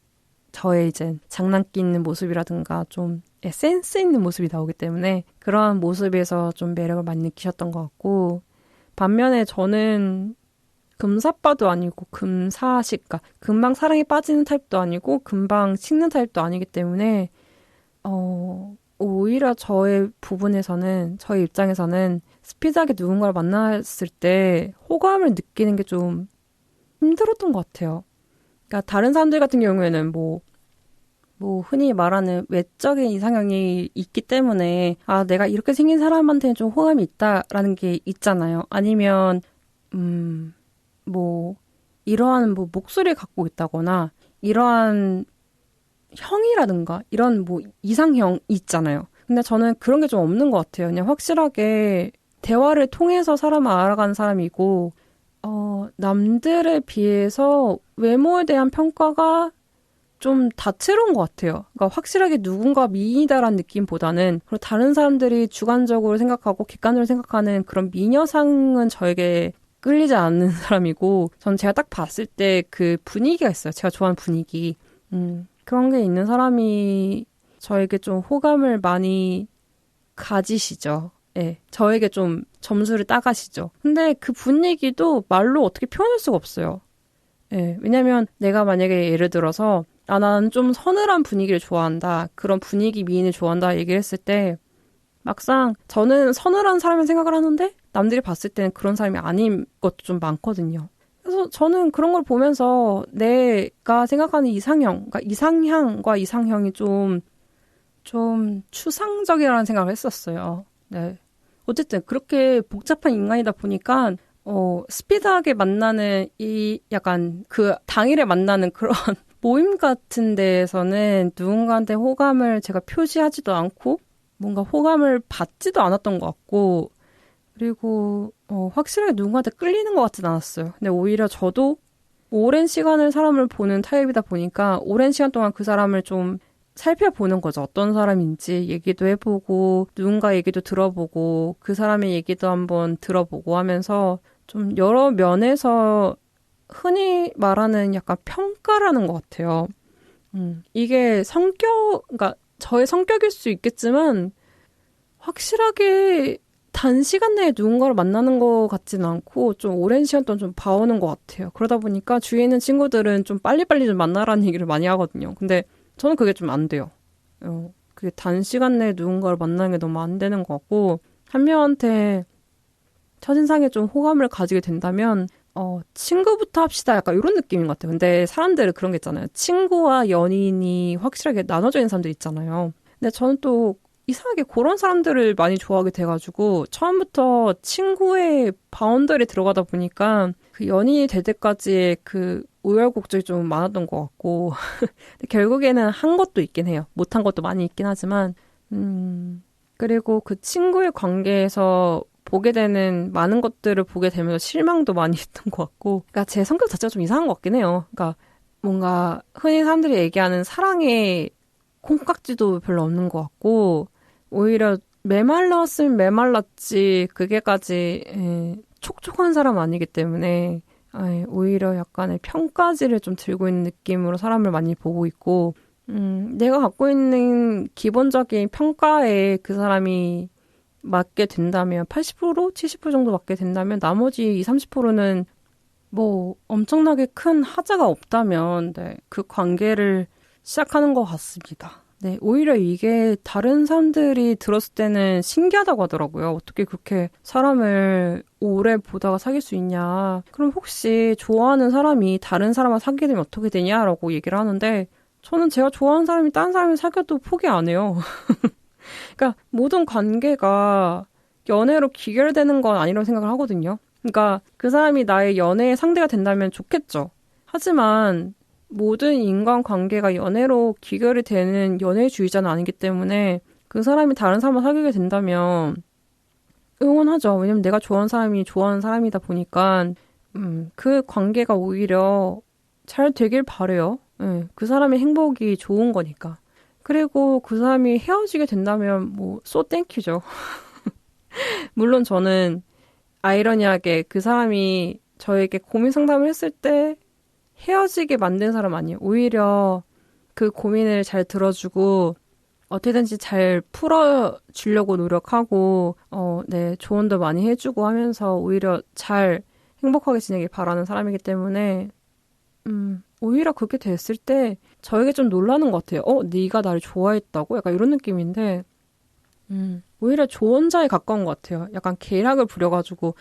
C: 저의 이제 장난기 있는 모습이라든가 좀 센스 있는 모습이 나오기 때문에 그런 모습에서 좀 매력을 많이 느끼셨던 것 같고 반면에 저는 금사빠도 아니고 금사식, 금방 사랑에 빠지는 타입도 아니고 금방 식는 타입도 아니기 때문에 오히려 저의 부분에서는 저의 입장에서는 스피드하게 누군가를 만났을 때 호감을 느끼는 게 좀 힘들었던 것 같아요. 그러니까 다른 사람들 같은 경우에는 뭐 흔히 말하는 외적인 이상형이 있기 때문에 내가 이렇게 생긴 사람한테는 좀 호감이 있다라는 게 있잖아요. 아니면 뭐 이러한 뭐 목소리를 갖고 있다거나 이러한 형이라든가 이런 뭐 이상형이 있잖아요. 근데 저는 그런 게 좀 없는 것 같아요. 그냥 확실하게 대화를 통해서 사람을 알아가는 사람이고 남들에 비해서 외모에 대한 평가가 좀 다채로운 것 같아요. 그러니까 확실하게 누군가 미인이다라는 느낌보다는 그리고 다른 사람들이 주관적으로 생각하고 객관적으로 생각하는 그런 미녀상은 저에게 끌리지 않는 사람이고 전 제가 딱 봤을 때 그 분위기가 있어요. 제가 좋아하는 분위기. 그런 게 있는 사람이 저에게 좀 호감을 많이 가지시죠. 예, 저에게 좀 점수를 따가시죠. 근데 그 분위기도 말로 어떻게 표현할 수가 없어요. 예, 왜냐면 내가 만약에 예를 들어서 나는 좀 서늘한 분위기를 좋아한다. 그런 분위기 미인을 좋아한다 얘기를 했을 때 막상 저는 서늘한 사람을 생각을 하는데 남들이 봤을 때는 그런 사람이 아닌 것도 좀 많거든요. 그래서 저는 그런 걸 보면서 내가 생각하는 이상형, 그러니까 이상향과 이상형이 좀 추상적이라는 생각을 했었어요. 네. 어쨌든 그렇게 복잡한 인간이다 보니까 스피드하게 만나는 이 약간 그 당일에 만나는 그런 모임 같은 데에서는 누군가한테 호감을 제가 표시하지도 않고 뭔가 호감을 받지도 않았던 것 같고 그리고 확실하게 누군가한테 끌리는 것 같진 않았어요. 근데 오히려 저도 오랜 시간을 사람을 보는 타입이다 보니까 오랜 시간 동안 그 사람을 좀 살펴보는 거죠. 어떤 사람인지 얘기도 해보고 누군가 얘기도 들어보고 그 사람의 얘기도 한번 들어보고 하면서 좀 여러 면에서 흔히 말하는 약간 평가라는 것 같아요. 이게 그러니까 저의 성격일 수 있겠지만 확실하게 단시간 내에 누군가를 만나는 것 같지는 않고 좀 오랜 시간 동안 좀 봐오는 것 같아요. 그러다 보니까 주위에 있는 친구들은 좀 빨리빨리 좀 만나라는 얘기를 많이 하거든요. 근데 저는 그게 좀 안 돼요. 그게 단시간 내에 누군가를 만나는 게 너무 안 되는 것 같고 한 명한테 첫인상에 좀 호감을 가지게 된다면 친구부터 합시다 약간 이런 느낌인 것 같아요. 근데 사람들은 그런 게 있잖아요. 친구와 연인이 확실하게 나눠져 있는 사람들 있잖아요. 근데 저는 또 이상하게 그런 사람들을 많이 좋아하게 돼가지고 처음부터 친구의 바운더리에 들어가다 보니까 그 연인이 될 때까지의 그 우여곡절이 좀 많았던 것 같고 근데 결국에는 한 것도 있긴 해요. 못한 것도 많이 있긴 하지만 그리고 그 친구의 관계에서 보게 되는 많은 것들을 보게 되면서 실망도 많이 했던 것 같고, 그러니까 제 성격 자체가 좀 이상한 것 같긴 해요. 그러니까 뭔가 흔히 사람들이 얘기하는 사랑의 콩깍지도 별로 없는 것 같고, 오히려 메말랐으면 메말랐지 그게까지 촉촉한 사람 아니기 때문에 오히려 약간의 평가지를 좀 들고 있는 느낌으로 사람을 많이 보고 있고, 내가 갖고 있는 기본적인 평가에 그 사람이 맞게 된다면 80%, 70% 정도 맞게 된다면 나머지 20, 30%는 뭐 엄청나게 큰 하자가 없다면 네, 그 관계를 시작하는 것 같습니다. 네, 오히려 이게 다른 사람들이 들었을 때는 신기하다고 하더라고요. 어떻게 그렇게 사람을 오래 보다가 사귈 수 있냐. 그럼 혹시 좋아하는 사람이 다른 사람과 사귀게 되면 어떻게 되냐라고 얘기를 하는데, 저는 제가 좋아하는 사람이 다른 사람을 사귀어도 포기 안 해요. 그러니까 모든 관계가 연애로 귀결되는 건 아니라고 생각을 하거든요. 그러니까 그 사람이 나의 연애의 상대가 된다면 좋겠죠. 하지만 모든 인간관계가 연애로 귀결이 되는 연애주의자는 아니기 때문에 그 사람이 다른 사람을 사귀게 된다면 응원하죠. 왜냐면 내가 좋아하는 사람이 좋아하는 사람이다 보니까 그 관계가 오히려 잘 되길 바래요. 그 사람의 행복이 좋은 거니까. 그리고 그 사람이 헤어지게 된다면 뭐 so 땡큐죠. 물론 저는 아이러니하게 그 사람이 저에게 고민 상담을 했을 때 헤어지게 만든 사람 아니에요. 오히려 그 고민을 잘 들어주고 어떻게든지 잘 풀어주려고 노력하고 네, 조언도 많이 해주고 하면서 오히려 잘 행복하게 지내길 바라는 사람이기 때문에 오히려 그렇게 됐을 때 저에게 좀 놀라는 것 같아요. 네가 나를 좋아했다고? 약간 이런 느낌인데 오히려 조언자에 가까운 것 같아요. 약간 계략을 부려가지고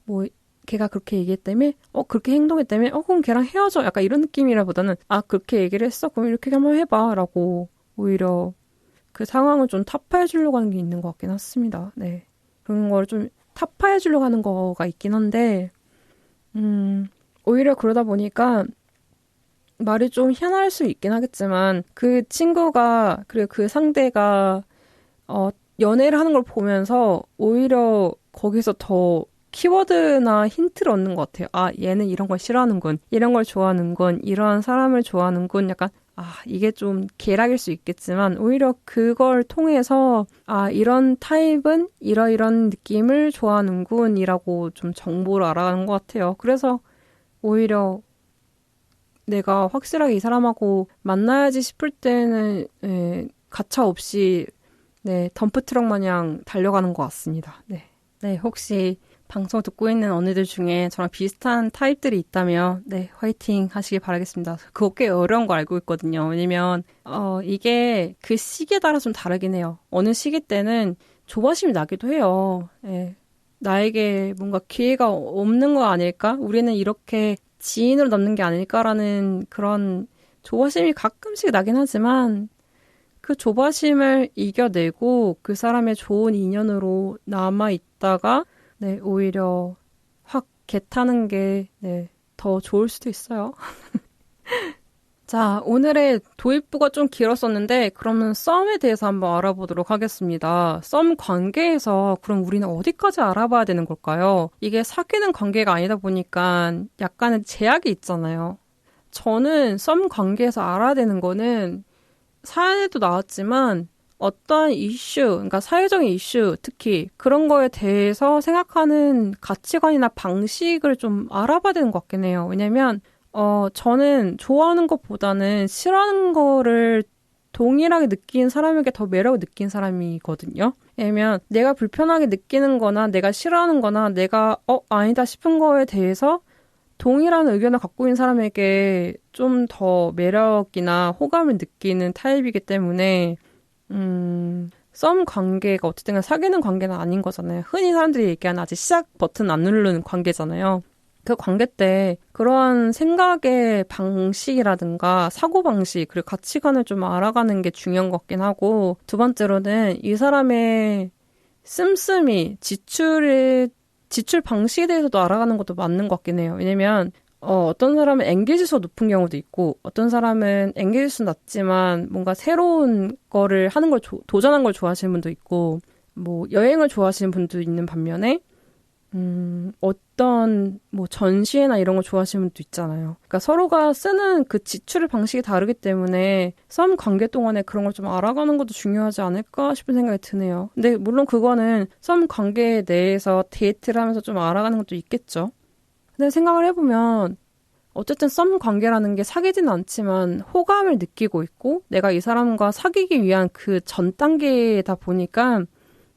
C: 뭐 걔가 그렇게 얘기했다며? 그렇게 행동했다며? 그럼 걔랑 헤어져. 약간 이런 느낌이라보다는 그렇게 얘기를 했어? 그럼 이렇게 한번 해봐. 라고 오히려 그 상황을 좀 타파해 주려고 하는 게 있는 것 같긴 했습니다. 네. 그런 걸 좀 타파해 주려고 하는 거가 있긴 한데 오히려 그러다 보니까 말이 좀 희한할 수 있긴 하겠지만 그 친구가 그리고 그 상대가 연애를 하는 걸 보면서 오히려 거기서 더 키워드나 힌트를 얻는 것 같아요. 얘는 이런 걸 싫어하는군. 이런 걸 좋아하는군. 이런 사람을 좋아하는군. 약간 이게 좀 계략일 수 있겠지만 오히려 그걸 통해서 이런 타입은 이런 느낌을 좋아하는군 이라고 좀 정보를 알아가는 것 같아요. 그래서 오히려 내가 확실하게 이 사람하고 만나야지 싶을 때는 가차 없이 덤프트럭 마냥 달려가는 것 같습니다. 네, 혹시 방송 듣고 있는 언니들 중에 저랑 비슷한 타입들이 있다면 화이팅 하시길 바라겠습니다. 그거 꽤 어려운 거 알고 있거든요. 왜냐면 이게 그 시기에 따라 좀 다르긴 해요. 어느 시기 때는 조바심이 나기도 해요. 나에게 뭔가 기회가 없는 거 아닐까? 우리는 이렇게 지인으로 남는 게 아닐까라는 그런 조바심이 가끔씩 나긴 하지만 그 조바심을 이겨내고 그 사람의 좋은 인연으로 남아있다가 오히려 확 개타는 게 더 좋을 수도 있어요. 자, 오늘의 도입부가 좀 길었었는데 그러면 썸에 대해서 한번 알아보도록 하겠습니다. 썸 관계에서 그럼 우리는 어디까지 알아봐야 되는 걸까요? 이게 사귀는 관계가 아니다 보니까 약간의 제약이 있잖아요. 저는 썸 관계에서 알아야 되는 거는 사연에도 나왔지만 어떠한 이슈, 그러니까 사회적인 이슈 특히 그런 거에 대해서 생각하는 가치관이나 방식을 좀 알아봐야 되는 것 같긴 해요. 왜냐면 저는 좋아하는 것보다는 싫어하는 거를 동일하게 느낀 사람에게 더 매력을 느낀 사람이거든요. 왜냐면 내가 불편하게 느끼는 거나 내가 싫어하는 거나 내가 아니다 싶은 거에 대해서 동일한 의견을 갖고 있는 사람에게 좀 더 매력이나 호감을 느끼는 타입이기 때문에 썸 관계가 어쨌든 사귀는 관계는 아닌 거잖아요. 흔히 사람들이 얘기하는 아직 시작 버튼 안 누르는 관계잖아요. 그 관계 때 그러한 생각의 방식이라든가 사고방식 그리고 가치관을 좀 알아가는 게 중요한 것 같긴 하고, 두 번째로는 이 사람의 씀씀이 지출 방식에 대해서도 알아가는 것도 맞는 것 같긴 해요. 왜냐면 어떤 사람은 엔게이지수가 높은 경우도 있고 어떤 사람은 엔게이지수 낮지만 뭔가 새로운 거를 하는 걸 도전한 걸 좋아하시는 분도 있고 뭐 여행을 좋아하시는 분도 있는 반면에 어떤 뭐 전시회나 이런 거 좋아하시는 분도 있잖아요. 그러니까 서로가 쓰는 그 지출 방식이 다르기 때문에 썸 관계 동안에 그런 걸 좀 알아가는 것도 중요하지 않을까 싶은 생각이 드네요. 근데 물론 그거는 썸 관계 내에서 데이트를 하면서 좀 알아가는 것도 있겠죠. 근데 생각을 해보면 어쨌든 썸 관계라는 게 사귀지는 않지만 호감을 느끼고 있고 내가 이 사람과 사귀기 위한 그 전 단계다 보니까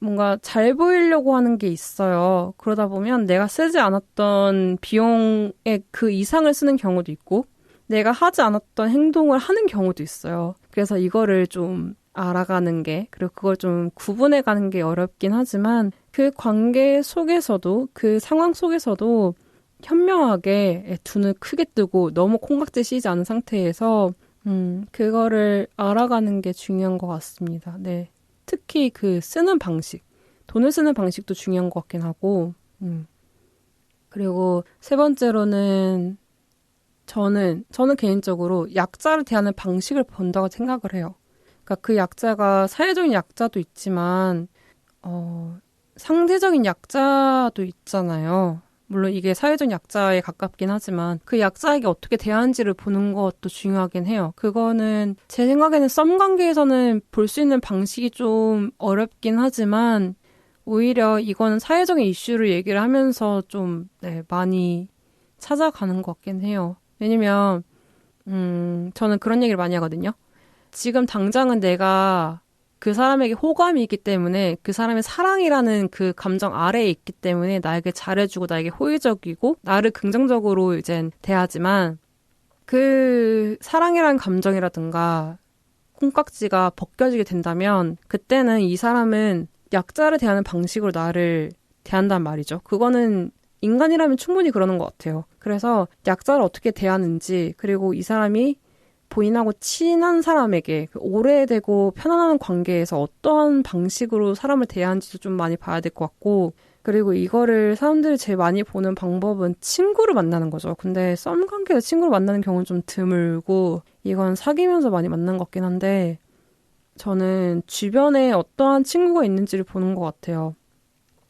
C: 뭔가 잘 보이려고 하는 게 있어요. 그러다 보면 내가 쓰지 않았던 비용의 그 이상을 쓰는 경우도 있고 내가 하지 않았던 행동을 하는 경우도 있어요. 그래서 이거를 좀 알아가는 게 그리고 그걸 좀 구분해가는 게 어렵긴 하지만 그 관계 속에서도 그 상황 속에서도 현명하게 두 눈 크게 뜨고 너무 콩깍지 씌지 않은 상태에서 그거를 알아가는 게 중요한 것 같습니다. 네. 특히 그 쓰는 방식, 돈을 쓰는 방식도 중요한 것 같긴 하고 그리고 세 번째로는 저는 개인적으로 약자를 대하는 방식을 본다고 생각을 해요. 그러니까 그 약자가 사회적인 약자도 있지만 상대적인 약자도 있잖아요. 물론 이게 사회적 약자에 가깝긴 하지만 그 약자에게 어떻게 대하는지를 보는 것도 중요하긴 해요. 그거는 제 생각에는 썸 관계에서는 볼 수 있는 방식이 좀 어렵긴 하지만 오히려 이거는 사회적인 이슈를 얘기를 하면서 좀 많이 찾아가는 것 같긴 해요. 왜냐면 저는 그런 얘기를 많이 하거든요. 지금 당장은 내가 그 사람에게 호감이 있기 때문에 그 사람의 사랑이라는 그 감정 아래에 있기 때문에 나에게 잘해주고 나에게 호의적이고 나를 긍정적으로 이제 대하지만 그 사랑이라는 감정이라든가 콩깍지가 벗겨지게 된다면 그때는 이 사람은 약자를 대하는 방식으로 나를 대한단 말이죠. 그거는 인간이라면 충분히 그러는 것 같아요. 그래서 약자를 어떻게 대하는지 그리고 이 사람이 본인하고 친한 사람에게 오래되고 편안한 관계에서 어떤 방식으로 사람을 대하는지도 좀 많이 봐야 될 것 같고 그리고 이거를 사람들이 제일 많이 보는 방법은 친구를 만나는 거죠. 근데 썸 관계에서 친구를 만나는 경우는 좀 드물고 이건 사귀면서 많이 만난 것 같긴 한데 저는 주변에 어떠한 친구가 있는지를 보는 것 같아요.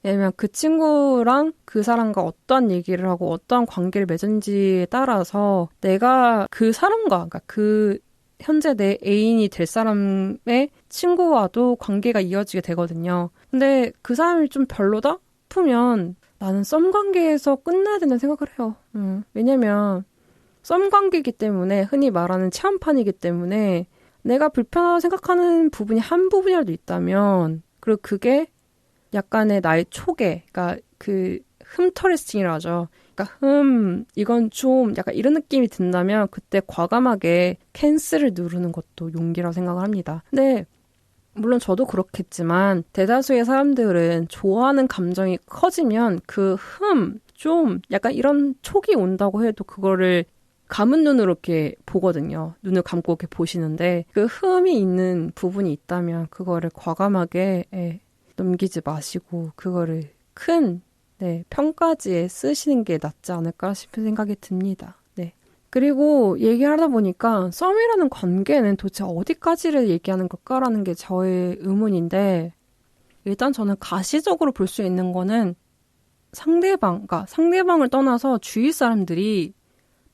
C: 왜냐면 그 친구랑 그 사람과 어떠한 얘기를 하고 어떠한 관계를 맺은지에 따라서 내가 그 사람과 그러니까 그 현재 내 애인이 될 사람의 친구와도 관계가 이어지게 되거든요. 근데 그 사람이 좀 별로다? 싶으면 나는 썸 관계에서 끝나야 된다는 생각을 해요. 왜냐면 썸 관계이기 때문에 흔히 말하는 체험판이기 때문에 내가 불편하다고 생각하는 부분이 한 부분이라도 있다면 그리고 그게 약간의 나의 초계, 그러니까 그 흠터리스팅이라고 하죠. 그러니까 이건 좀 약간 이런 느낌이 든다면 그때 과감하게 캔슬을 누르는 것도 용기라고 생각을 합니다. 근데 물론 저도 그렇겠지만 대다수의 사람들은 좋아하는 감정이 커지면 그 좀 약간 이런 촉이 온다고 해도 그거를 감은 눈으로 이렇게 보거든요. 눈을 감고 이렇게 보시는데 그 흠이 있는 부분이 있다면 그거를 과감하게 넘기지 마시고 그거를 큰 평가지에 쓰시는 게 낫지 않을까 싶은 생각이 듭니다. 네. 그리고 얘기하다 보니까 썸이라는 관계는 도대체 어디까지를 얘기하는 걸까라는 게 저의 의문인데 일단 저는 가시적으로 볼 수 있는 거는 그러니까 상대방을 떠나서 주위 사람들이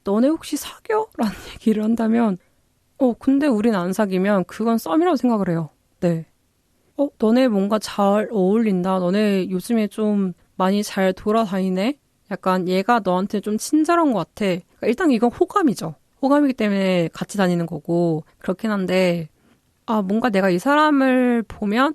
C: 너네 혹시 사겨? 라는 얘기를 한다면 근데 우린 안 사귀면 그건 썸이라고 생각을 해요. 네. 너네 뭔가 잘 어울린다. 너네 요즘에 좀 많이 잘 돌아다니네? 약간 얘가 너한테 좀 친절한 것 같아. 그러니까 일단 이건 호감이죠. 호감이기 때문에 같이 다니는 거고 그렇긴 한데 뭔가 내가 이 사람을 보면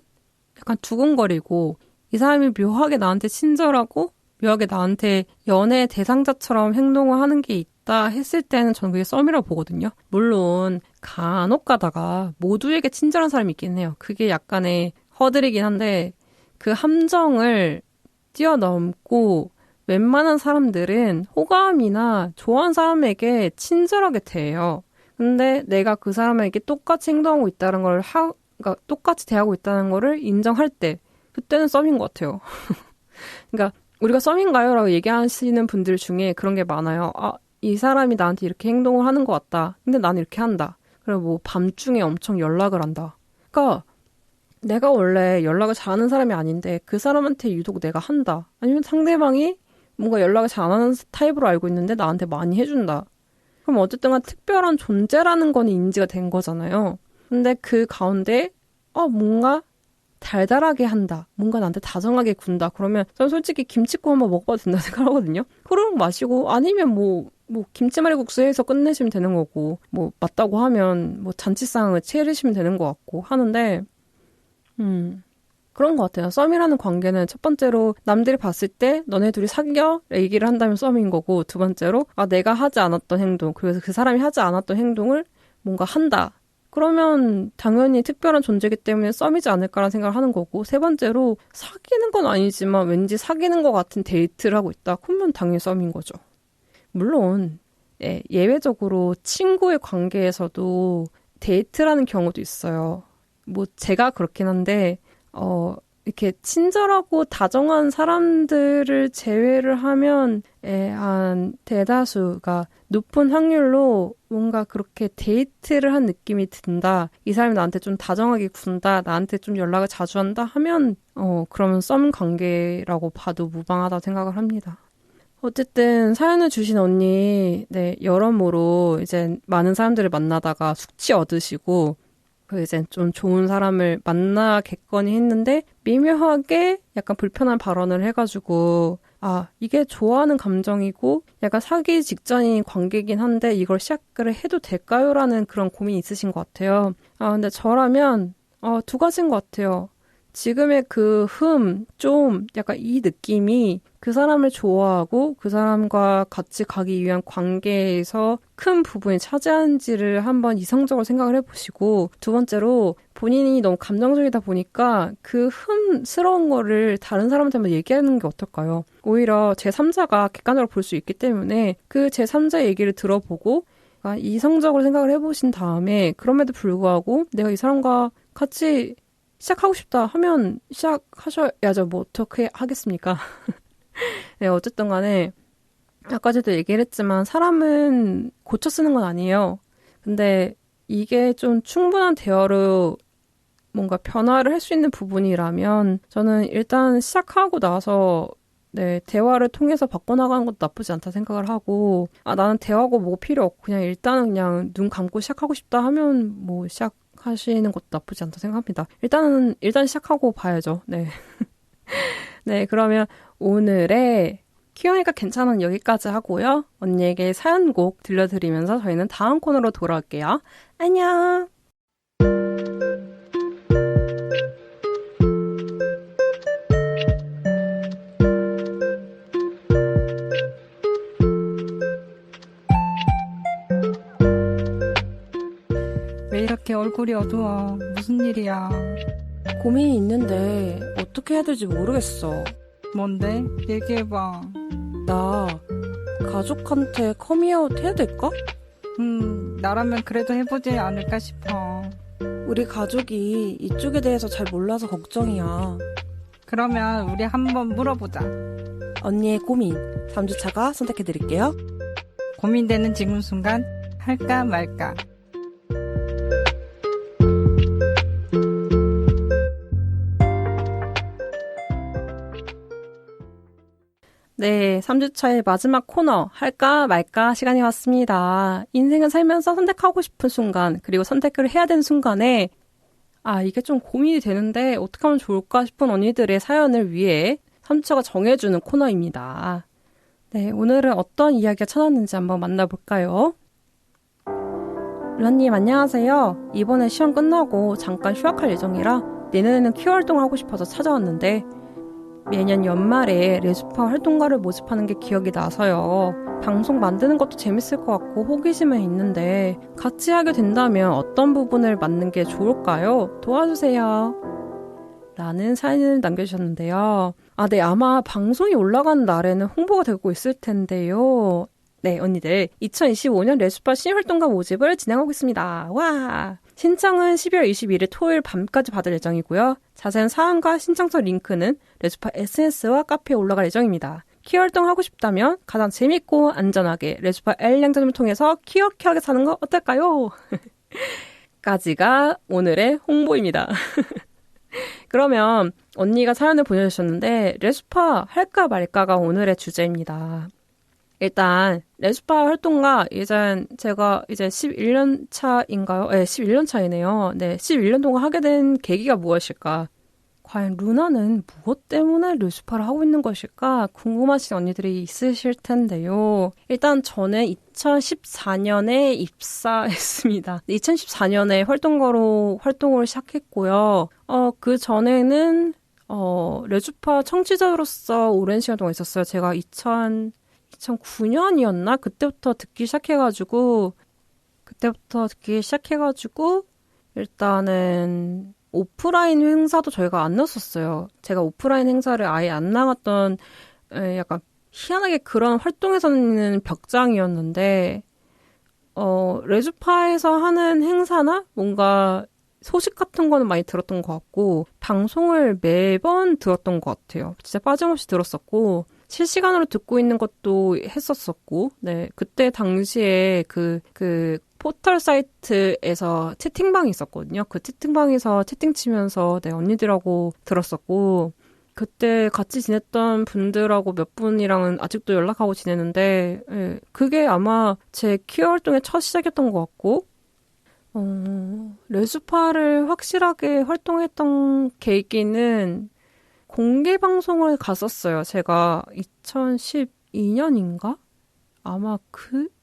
C: 약간 두근거리고 이 사람이 묘하게 나한테 친절하고 묘하게 나한테 연애 대상자처럼 행동을 하는 게 있다 했을 때는 저는 그게 썸이라고 보거든요. 물론 간혹 가다가 모두에게 친절한 사람이 있긴 해요. 그게 약간의 허들이긴 한데 그 함정을 뛰어넘고 웬만한 사람들은 호감이나 좋아하는 사람에게 친절하게 대해요. 근데 내가 그 사람에게 똑같이 행동하고 있다는 걸 그러니까 똑같이 대하고 있다는 거를 인정할 때 그때는 썸인 것 같아요. 그러니까 우리가 썸인가요? 라고 얘기하시는 분들 중에 그런 게 많아요. 이 사람이 나한테 이렇게 행동을 하는 것 같다. 근데 나는 이렇게 한다. 그리고 뭐 밤중에 엄청 연락을 한다. 그러니까 내가 원래 연락을 잘하는 사람이 아닌데 그 사람한테 유독 내가 한다. 아니면 상대방이 뭔가 연락을 잘 안 하는 타입으로 알고 있는데 나한테 많이 해준다. 그럼 어쨌든 간 특별한 존재라는 건 인지가 된 거잖아요. 근데 그 가운데 뭔가 달달하게 한다. 뭔가 나한테 다정하게 군다. 그러면 저는 솔직히 김치국 한번 먹어봐도 된다 생각하거든요. 그러면 마시고 아니면 뭐 김치말이국수 해서 끝내시면 되는 거고 뭐 맞다고 하면 뭐 잔치상을 차리시면 되는 것 같고 하는데 그런 것 같아요. 썸이라는 관계는 첫 번째로 남들이 봤을 때 너네 둘이 사겨? 얘기를 한다면 썸인 거고 두 번째로 내가 하지 않았던 행동 그래서 그 사람이 하지 않았던 행동을 뭔가 한다. 그러면 당연히 특별한 존재이기 때문에 썸이지 않을까라는 생각을 하는 거고 세 번째로 사귀는 건 아니지만 왠지 사귀는 것 같은 데이트를 하고 있다. 그러면 당연히 썸인 거죠. 물론 예외적으로 친구의 관계에서도 데이트라는 경우도 있어요. 뭐 제가 그렇긴 한데 이렇게 친절하고 다정한 사람들을 제외를 하면 한 대다수가 높은 확률로 뭔가 그렇게 데이트를 한 느낌이 든다. 이 사람이 나한테 좀 다정하게 군다. 나한테 좀 연락을 자주 한다 하면 그러면 썸 관계라고 봐도 무방하다고 생각을 합니다. 어쨌든 사연을 주신 언니 여러모로 이제 많은 사람들을 만나다가 숙취 얻으시고 이제 좀 좋은 사람을 만나겠거니 했는데 미묘하게 약간 불편한 발언을 해가지고 이게 좋아하는 감정이고 약간 사귀기 직전인 관계이긴 한데 이걸 시작을 해도 될까요? 라는 그런 고민이 있으신 것 같아요. 근데 저라면 두 가지인 것 같아요. 지금의 그 좀 약간 이 느낌이 그 사람을 좋아하고 그 사람과 같이 가기 위한 관계에서 큰 부분이 차지하는지를 한번 이성적으로 생각을 해보시고 두 번째로 본인이 너무 감정적이다 보니까 그 흠스러운 거를 다른 사람한테 얘기하는 게 어떨까요? 오히려 제3자가 객관적으로 볼 수 있기 때문에 그 제3자의 얘기를 들어보고 이성적으로 생각을 해보신 다음에 그럼에도 불구하고 내가 이 사람과 같이 시작하고 싶다 하면 시작하셔야죠. 뭐 어떻게 하겠습니까? 네, 어쨌든 간에 아까도 얘기를 했지만 사람은 고쳐 쓰는 건 아니에요. 근데 이게 좀 충분한 대화로 뭔가 변화를 할 수 있는 부분이라면 저는 일단 시작하고 나서 대화를 통해서 바꿔나가는 것도 나쁘지 않다 생각을 하고 나는 대화하고 뭐 필요 없고 그냥 눈 감고 시작하고 싶다 하면 뭐 시작하시는 것도 나쁘지 않다 생각합니다. 일단 시작하고 봐야죠. 네. 네, 그러면 오늘의 Q&A가 괜찮은 여기까지 하고요. 언니에게 사연곡 들려드리면서 저희는 다음 코너로 돌아올게요. 안녕!
E: 왜 이렇게 얼굴이 어두워? 무슨 일이야?
C: 고민이 있는데 어떻게 해야 될지 모르겠어.
E: 뭔데? 얘기해봐.
C: 나 가족한테 커밍아웃 해야 될까?
E: 나라면 그래도 해보지 않을까 싶어.
C: 우리 가족이 이쪽에 대해서 잘 몰라서 걱정이야.
E: 그러면 우리 한번 물어보자.
C: 언니의 고민 3주차가 선택해드릴게요.
E: 고민되는 지금 순간 할까 말까.
C: 네, 3주차의 마지막 코너 할까 말까 시간이 왔습니다. 인생을 살면서 선택하고 싶은 순간 그리고 선택을 해야 되는 순간에 이게 좀 고민이 되는데 어떻게 하면 좋을까 싶은 언니들의 사연을 위해 3주차가 정해주는 코너입니다. 네, 오늘은 어떤 이야기가 찾아왔는지 한번 만나볼까요? 런님 안녕하세요. 이번에 시험 끝나고 잠깐 휴학할 예정이라 내년에는 큐 활동을 하고 싶어서 찾아왔는데 매년 연말에 레주파 활동가를 모집하는 게 기억이 나서요. 방송 만드는 것도 재밌을 것 같고 호기심은 있는데 같이 하게 된다면 어떤 부분을 맡는 게 좋을까요? 도와주세요. 라는 사연을 남겨주셨는데요. 네, 아마 방송이 올라가는 날에는 홍보가 되고 있을 텐데요. 네, 언니들 2025년 레주파 신활동가 모집을 진행하고 있습니다. 와! 신청은 12월 21일 토요일 밤까지 받을 예정이고요. 자세한 사항과 신청서 링크는 레주파 SNS와 카페에 올라갈 예정입니다. 키워 활동하고 싶다면 가장 재밌고 안전하게 레주파 L양점을 통해서 키워키하게 사는 거 어떨까요? 까지가 오늘의 홍보입니다. 그러면 언니가 사연을 보내주셨는데 레슈파 할까 말까가 오늘의 주제입니다. 일단 레슈파 활동가 제가 이제 11년 차인가요? 네, 11년 차이네요. 네, 11년 동안 하게 된 계기가 무엇일까? 과연 루나는 무엇 때문에 레슈파를 하고 있는 것일까? 궁금하신 언니들이 있으실 텐데요. 일단 저는 2014년에 입사했습니다. 2014년에 활동가로 활동을 시작했고요. 그 전에는 레슈파 청취자로서 오랜 시간 동안 있었어요. 제가 2009년이었나? 그때부터 듣기 시작해가지고 일단은 오프라인 행사도 저희가 안 넣었었어요. 제가 오프라인 행사를 아예 안 나갔던 약간 희한하게 그런 활동에서는 벽장이었는데 레주파에서 하는 행사나 뭔가 소식 같은 거는 많이 들었던 것 같고 방송을 매번 들었던 것 같아요. 진짜 빠짐없이 들었었고 실시간으로 듣고 있는 것도 했었었고 네 그때 당시에 그 포털 사이트에서 채팅방이 있었거든요. 그 채팅방에서 채팅 치면서 네, 언니들하고 들었었고 그때 같이 지냈던 분들하고 몇 분이랑은 아직도 연락하고 지내는데 네, 그게 아마 제 퀴어 활동의 첫 시작이었던 것 같고 레주파를 확실하게 활동했던 계기는 공개 방송을 갔었어요. 제가 2012년인가? 아마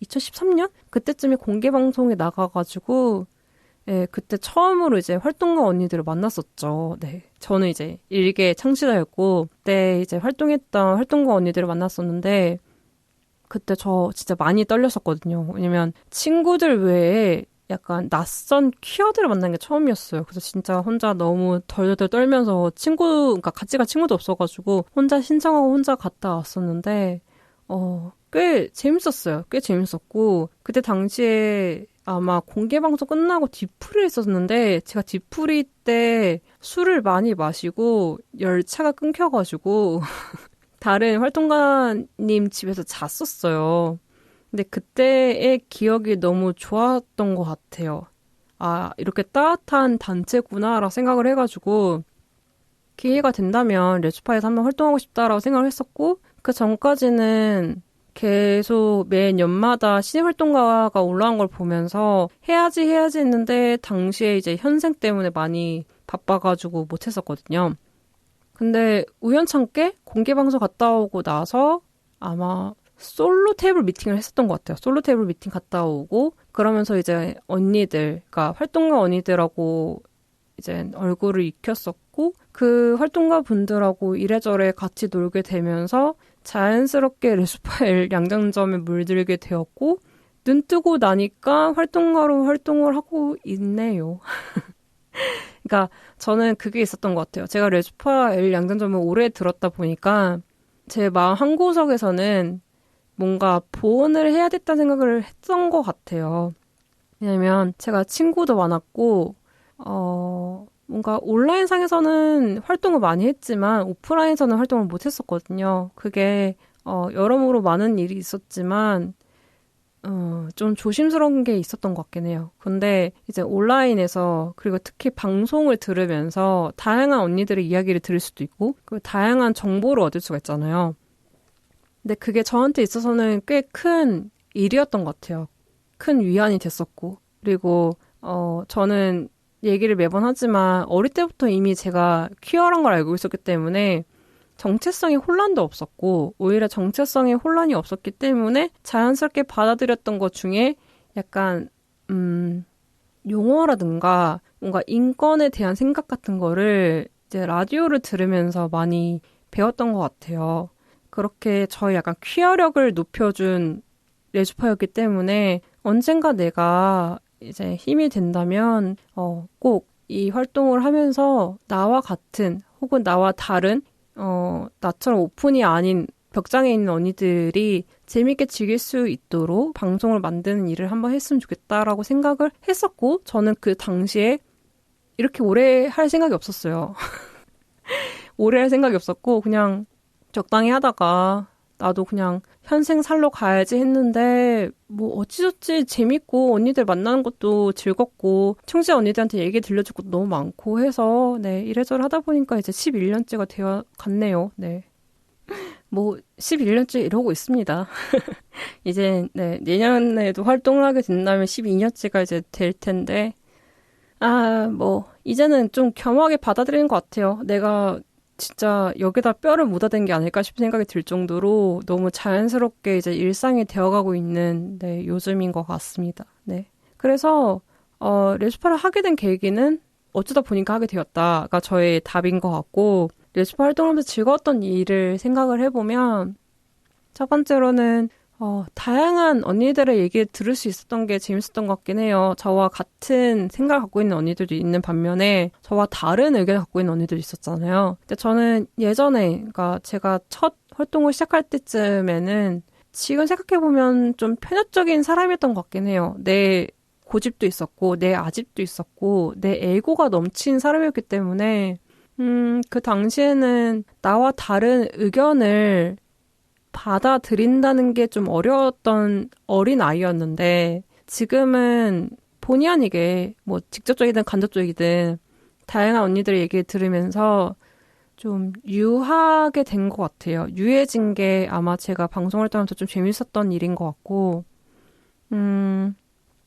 C: 2013년? 그때쯤에 공개 방송에 나가가지고, 예, 그때 처음으로 이제 활동가 언니들을 만났었죠. 네. 저는 이제 일개 창시자였고, 그때 이제 활동했던 활동가 언니들을 만났었는데, 그때 저 진짜 많이 떨렸었거든요. 왜냐면 친구들 외에 약간 낯선 퀴어들을 만난 게 처음이었어요. 그래서 진짜 혼자 너무 덜덜덜 떨면서 그러니까 같이 갈 친구도 없어가지고 혼자 신청하고 혼자 갔다 왔었는데, 꽤 재밌었어요. 꽤 재밌었고, 그때 당시에 아마 공개 방송 끝나고 뒤풀이를 했었는데, 제가 뒤풀이 때 술을 많이 마시고 열차가 끊겨가지고, 다른 활동가님 집에서 잤었어요. 근데 그때의 기억이 너무 좋았던 것 같아요. 아, 이렇게 따뜻한 단체구나라고 생각을 해가지고, 기회가 된다면 레주파에서 한번 활동하고 싶다라고 생각을 했었고, 그 전까지는 계속 매 년마다 신입활동가가 올라온 걸 보면서 해야지 했는데 당시에 이제 현생 때문에 많이 바빠가지고 못했었거든요. 근데 우연찮게 공개방송 갔다 오고 나서 아마 솔로 테이블 미팅을 했었던 것 같아요. 솔로 테이블 미팅 갔다 오고 그러면서 이제 언니들, 그러니까 활동가 언니들하고 이제 얼굴을 익혔었고 그 활동가 분들하고 이래저래 같이 놀게 되면서 자연스럽게 레슈파엘 양장점에 물들게 되었고 눈 뜨고 나니까 활동가로 활동을 하고 있네요. 그러니까 저는 그게 있었던 것 같아요. 제가 레슈파엘 양장점을 오래 들었다 보니까 제 마음 한구석에서는 뭔가 보온을 해야 됐다는 생각을 했던 것 같아요. 왜냐면 제가 친구도 많았고 뭔가 온라인상에서는 활동을 많이 했지만 오프라인에서는 활동을 못 했었거든요. 그게 여러모로 많은 일이 있었지만 좀 조심스러운 게 있었던 것 같긴 해요. 근데 이제 온라인에서 그리고 특히 방송을 들으면서 다양한 언니들의 이야기를 들을 수도 있고 그리고 다양한 정보를 얻을 수가 있잖아요. 근데 그게 저한테 있어서는 꽤 큰 일이었던 것 같아요. 큰 위안이 됐었고 그리고 저는 얘기를 매번 하지만 어릴 때부터 이미 제가 퀴어란 걸 알고 있었기 때문에 정체성에 혼란도 없었고 오히려 정체성에 혼란이 없었기 때문에 자연스럽게 받아들였던 것 중에 약간 용어라든가 뭔가 인권에 대한 생각 같은 거를 이제 라디오를 들으면서 많이 배웠던 것 같아요. 그렇게 저의 약간 퀴어력을 높여준 레주파였기 때문에 언젠가 내가 이제 힘이 된다면 꼭 이 활동을 하면서 나와 같은 혹은 나와 다른 나처럼 오픈이 아닌 벽장에 있는 언니들이 재밌게 즐길 수 있도록 방송을 만드는 일을 한번 했으면 좋겠다라고 생각을 했었고 저는 그 당시에 이렇게 오래 할 생각이 없었어요. 오래 할 생각이 없었고 그냥 적당히 하다가 나도 그냥 현생 살러 가야지 했는데 뭐 어찌저찌 재밌고 언니들 만나는 것도 즐겁고 청취자 언니들한테 얘기 들려줄 것도 너무 많고 해서 네, 이래저래 하다 보니까 이제 11년째가 되어 갔네요. 네. 뭐 11년째 이러고 있습니다. 이제 네, 내년에도 활동을 하게 된다면 12년째가 이제 될 텐데 뭐 이제는 좀 겸하게 받아들이는 것 같아요. 내가 진짜 여기다 뼈를 묻어댄 게 아닐까 싶은 생각이 들 정도로 너무 자연스럽게 이제 일상이 되어가고 있는 네, 요즘인 것 같습니다. 네. 그래서 레시파를 하게 된 계기는 어쩌다 보니까 하게 되었다가 저의 답인 것 같고 레시파 활동하면서 즐거웠던 일을 생각을 해보면 첫 번째로는 다양한 언니들의 얘기를 들을 수 있었던 게 재밌었던 것 같긴 해요. 저와 같은 생각을 갖고 있는 언니들도 있는 반면에 저와 다른 의견을 갖고 있는 언니들도 있었잖아요. 근데 저는 예전에, 그러니까 제가 첫 활동을 시작할 때쯤에는 지금 생각해보면 좀 편협적인 사람이었던 것 같긴 해요. 내 고집도 있었고, 내 아집도 있었고, 내 에고가 넘친 사람이었기 때문에 그 당시에는 나와 다른 의견을 받아들인다는 게 좀 어려웠던 어린 아이였는데 지금은 본의 아니게 뭐 직접적이든 간접적이든 다양한 언니들의 얘기를 들으면서 좀 유하게 된 것 같아요. 유해진 게 아마 제가 방송을 하면서 좀 재밌었던 일인 것 같고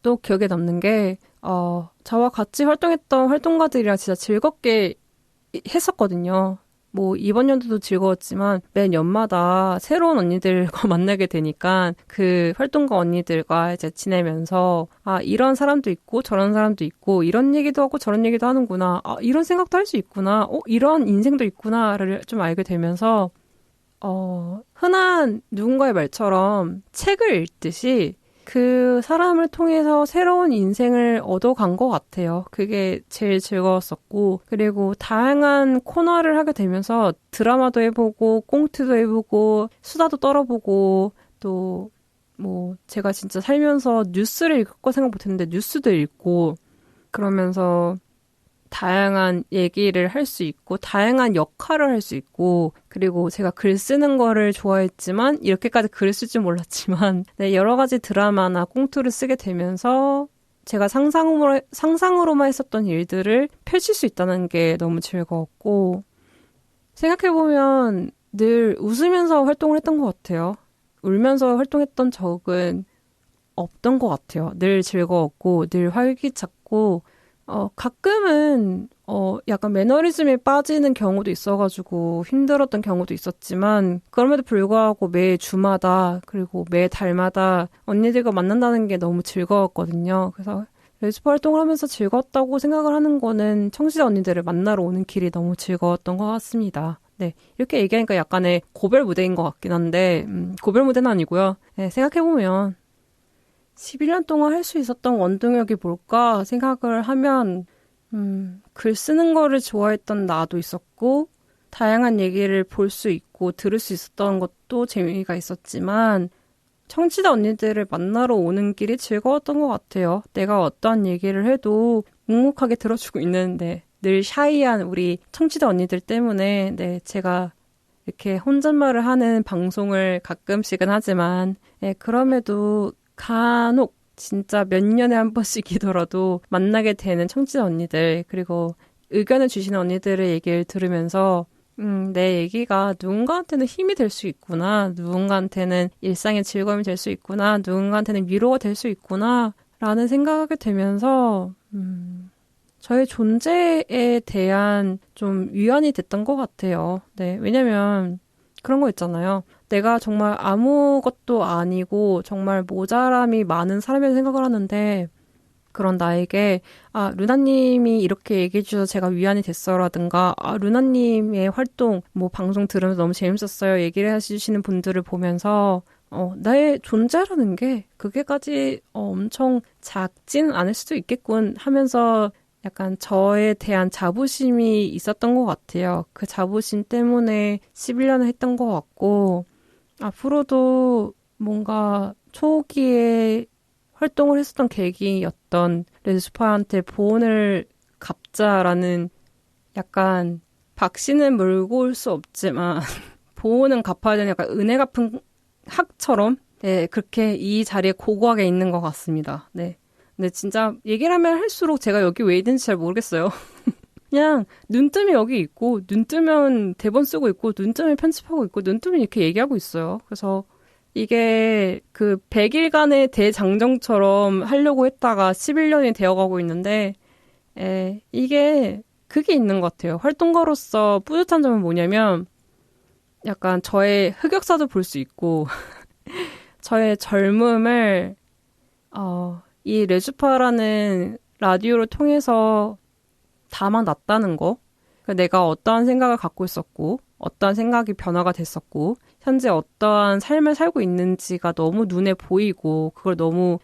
C: 또 기억에 남는 게 저와 같이 활동했던 활동가들이랑 진짜 즐겁게 했었거든요. 뭐 이번 연도도 즐거웠지만 매 연마다 새로운 언니들과 만나게 되니까 그 활동가 언니들과 이제 지내면서 이런 사람도 있고 저런 사람도 있고 이런 얘기도 하고 저런 얘기도 하는구나. 이런 생각도 할 수 있구나. 이런 인생도 있구나를 좀 알게 되면서 흔한 누군가의 말처럼 책을 읽듯이 그 사람을 통해서 새로운 인생을 얻어간 것 같아요. 그게 제일 즐거웠었고 그리고 다양한 코너를 하게 되면서 드라마도 해보고 꽁트도 해보고 수다도 떨어보고 또 뭐 제가 진짜 살면서 뉴스를 읽을 거 생각 못했는데 뉴스도 읽고 그러면서 다양한 얘기를 할 수 있고 다양한 역할을 할 수 있고 그리고 제가 글 쓰는 거를 좋아했지만 이렇게까지 글을 쓸 줄 몰랐지만 네, 여러 가지 드라마나 꽁트를 쓰게 되면서 제가 상상으로만 했었던 일들을 펼칠 수 있다는 게 너무 즐거웠고 생각해보면 늘 웃으면서 활동을 했던 것 같아요. 울면서 활동했던 적은 없던 것 같아요. 늘 즐거웠고 늘 활기찼고 가끔은 약간 매너리즘에 빠지는 경우도 있어가지고 힘들었던 경우도 있었지만 그럼에도 불구하고 매 주마다 그리고 매 달마다 언니들과 만난다는 게 너무 즐거웠거든요. 그래서 레시피 활동을 하면서 즐거웠다고 생각을 하는 거는 청취자 언니들을 만나러 오는 길이 너무 즐거웠던 것 같습니다. 네, 이렇게 얘기하니까 약간의 고별 무대인 것 같긴 한데 고별 무대는 아니고요. 네, 생각해보면 11년 동안 할 수 있었던 원동력이 뭘까 생각을 하면 글 쓰는 거를 좋아했던 나도 있었고 다양한 얘기를 볼 수 있고 들을 수 있었던 것도 재미가 있었지만 청취자 언니들을 만나러 오는 길이 즐거웠던 것 같아요. 내가 어떠한 얘기를 해도 묵묵하게 들어주고 있는데 늘 샤이한 우리 청취자 언니들 때문에 네, 제가 이렇게 혼잣말을 하는 방송을 가끔씩은 하지만 네, 그럼에도 간혹 진짜 몇 년에 한 번씩이더라도 만나게 되는 청취자 언니들 그리고 의견을 주시는 언니들의 얘기를 들으면서 내 얘기가 누군가한테는 힘이 될 수 있구나. 누군가한테는 일상의 즐거움이 될 수 있구나. 누군가한테는 위로가 될 수 있구나. 라는 생각하게 되면서 저의 존재에 대한 좀 위안이 됐던 것 같아요. 네, 왜냐면 그런 거 있잖아요. 내가 정말 아무것도 아니고 정말 모자람이 많은 사람이라고 생각을 하는데 그런 나에게 루나님이 이렇게 얘기해 주셔서 제가 위안이 됐어라든가 루나님의 활동 뭐 방송 들으면서 너무 재밌었어요 얘기를 해주시는 분들을 보면서 나의 존재라는 게 그게까지 엄청 작진 않을 수도 있겠군 하면서 약간 저에 대한 자부심이 있었던 것 같아요. 그 자부심 때문에 11년을 했던 것 같고 앞으로도 뭔가 초기에 활동을 했었던 계기였던 레드스파한테 보온을 갚자라는 약간 박씨는 물고 올 수 없지만 보호는 갚아야 되는 약간 은혜 갚은 학처럼 네, 그렇게 이 자리에 고고하게 있는 것 같습니다. 네. 근데 진짜 얘기를 하면 할수록 제가 여기 왜 있는지 잘 모르겠어요. 그냥 눈 뜨면 여기 있고 눈 뜨면 대본 쓰고 있고 눈 뜨면 편집하고 있고 눈 뜨면 이렇게 얘기하고 있어요. 그래서 이게 그 100일간의 대장정처럼 하려고 했다가 11년이 되어가고 있는데 이게 그게 있는 것 같아요. 활동가로서 뿌듯한 점은 뭐냐면 약간 저의 흑역사도 볼 수 있고 저의 젊음을 이 레주파라는 라디오를 통해서 담아놨다는 거. 그러니까 내가 어떠한 생각을 갖고 있었고 어떠한 생각이 변화가 됐었고 현재 어떠한 삶을 살고 있는지가 너무 눈에 보이고 그걸 너무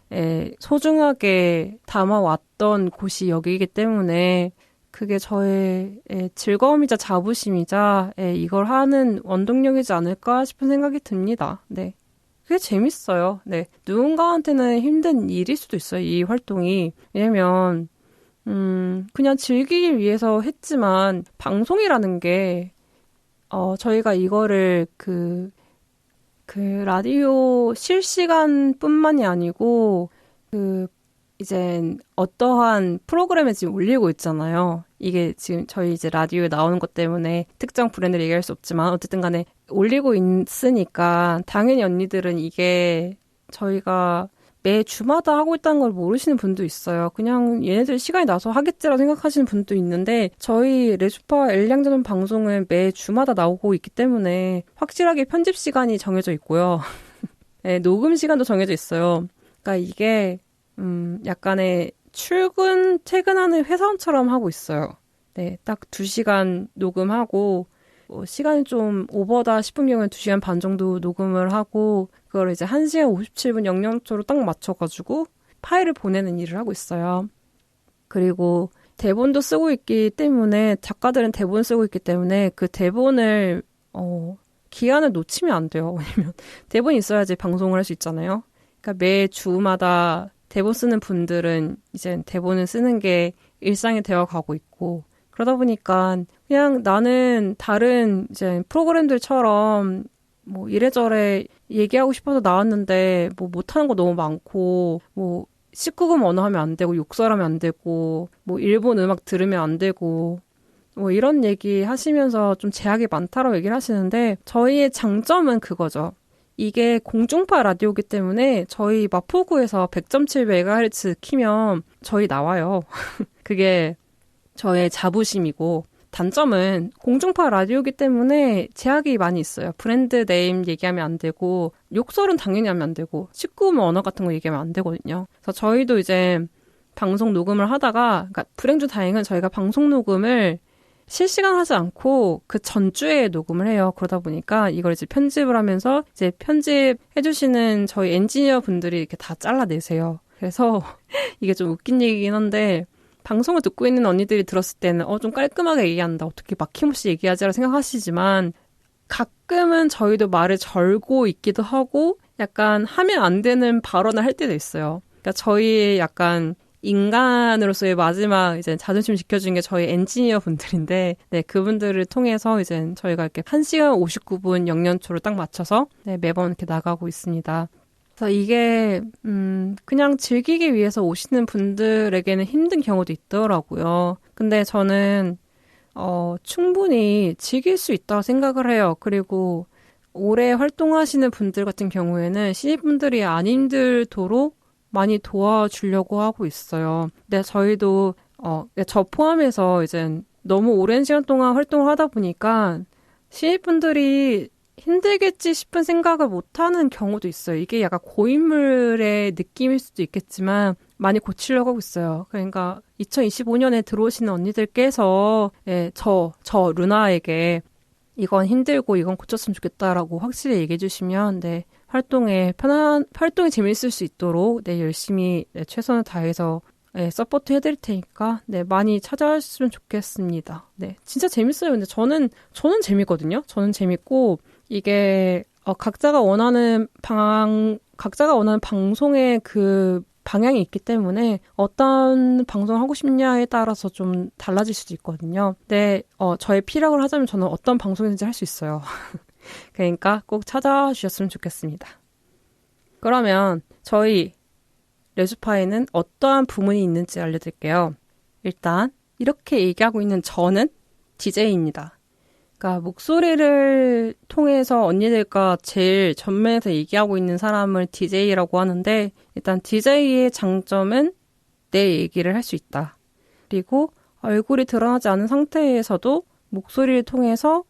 C: 소중하게 담아왔던 곳이 여기이기 때문에 그게 저의 즐거움이자 자부심이자 이걸 하는 원동력이지 않을까 싶은 생각이 듭니다. 네. 그게 재밌어요. 네. 누군가한테는 힘든 일일 수도 있어요. 이 활동이. 왜냐면 그냥 즐기기 위해서 했지만 방송이라는 게 저희가 이거를 그 라디오 실시간뿐만이 아니고 이제 어떠한 프로그램에 지금 올리고 있잖아요. 이게 지금 저희 이제 라디오에 나오는 것 때문에 특정 브랜드를 얘기할 수 없지만 어쨌든 간에 올리고 있으니까 당연히 언니들은 이게 저희가 매 주마다 하고 있다는 걸 모르시는 분도 있어요. 그냥 얘네들 시간이 나서 하겠지라고 생각하시는 분도 있는데 저희 레주파 엘량자전 방송은 매 주마다 나오고 있기 때문에 확실하게 편집 시간이 정해져 있고요. 네, 녹음 시간도 정해져 있어요. 그러니까 이게 약간의 퇴근하는 회사원처럼 하고 있어요. 네, 딱 2시간 녹음하고 시간이 좀 오버다 싶은 경우는 2시간 반 정도 녹음을 하고 그걸 이제 1시간 57분 00초로 딱 맞춰가지고 파일을 보내는 일을 하고 있어요. 그리고 대본도 쓰고 있기 때문에 작가들은 대본 쓰고 있기 때문에 그 대본을 기한을 놓치면 안 돼요. 왜냐면 대본이 있어야지 방송을 할 수 있잖아요. 그러니까 매 주마다 대본 쓰는 분들은 이제 대본을 쓰는 게 일상이 되어가고 있고 그러다 보니까 그냥 나는 다른 이제 프로그램들처럼 뭐 이래저래 얘기하고 싶어서 나왔는데 뭐 못하는 거 너무 많고 뭐 19금 언어 하면 안 되고 욕설하면 안 되고 뭐 일본 음악 들으면 안 되고 뭐 이런 얘기 하시면서 좀 제약이 많다라고 얘기를 하시는데 저희의 장점은 그거죠. 이게 공중파 라디오이기 때문에 저희 마포구에서 100.7MHz 키면 저희 나와요. 그게 저의 자부심이고 단점은 공중파 라디오이기 때문에 제약이 많이 있어요. 브랜드 네임 얘기하면 안 되고 욕설은 당연히 하면 안 되고 19금 언어 같은 거 얘기하면 안 되거든요. 그래서 저희도 이제 방송 녹음을 하다가 그러니까 불행 중 다행은 저희가 방송 녹음을 실시간 하지 않고 그 전주에 녹음을 해요. 그러다 보니까 이걸 이제 편집을 하면서 이제 편집해주시는 저희 엔지니어 분들이 이렇게 다 잘라내세요. 그래서 이게 좀 웃긴 얘기긴 한데 방송을 듣고 있는 언니들이 들었을 때는 좀 깔끔하게 얘기한다. 어떻게 막힘없이 얘기하지라고 생각하시지만 가끔은 저희도 말을 절고 있기도 하고 약간 하면 안 되는 발언을 할 때도 있어요. 그러니까 저희의 약간 인간으로서의 마지막 이제 자존심 지켜준 게 저희 엔지니어 분들인데, 네, 그분들을 통해서 이제 저희가 이렇게 1시간 59분 00초를 딱 맞춰서 네, 매번 이렇게 나가고 있습니다. 그래서 이게 그냥 즐기기 위해서 오시는 분들에게는 힘든 경우도 있더라고요. 근데 저는 충분히 즐길 수 있다고 생각을 해요. 그리고 오래 활동하시는 분들 같은 경우에는 신입분들이 안 힘들도록 많이 도와주려고 하고 있어요. 근데 저희도 저 포함해서 이제 너무 오랜 시간 동안 활동을 하다 보니까 신입분들이 힘들겠지 싶은 생각을 못하는 경우도 있어요. 이게 약간 고인물의 느낌일 수도 있겠지만 많이 고치려고 하고 있어요. 그러니까 2025년에 들어오시는 언니들께서 저 루나에게 이건 힘들고 이건 고쳤으면 좋겠다라고 확실히 얘기해 주시면 활동이 재미있을 수 있도록 열심히 최선을 다해서 서포트 해드릴 테니까 많이 찾아주시면 좋겠습니다. 진짜 재밌어요. 근데 저는 재밌거든요. 저는 재밌고 이게 각자가 원하는 방송의 그 방향이 있기 때문에 어떤 방송을 하고 싶냐에 따라서 좀 달라질 수도 있거든요. 근데 저의 피력을 하자면 저는 어떤 방송이든지 할 수 있어요. 그러니까 꼭 찾아주셨으면 좋겠습니다. 그러면 저희 레주파에는 어떠한 부문이 있는지 알려드릴게요. 일단 이렇게 얘기하고 있는 저는 DJ입니다. 그러니까 목소리를 통해서 언니들과 제일 전면에서 얘기하고 있는 사람을 DJ라고 하는데, 일단 DJ의 장점은 내 얘기를 할 수 있다. 그리고 얼굴이 드러나지 않은 상태에서도 목소리를 통해서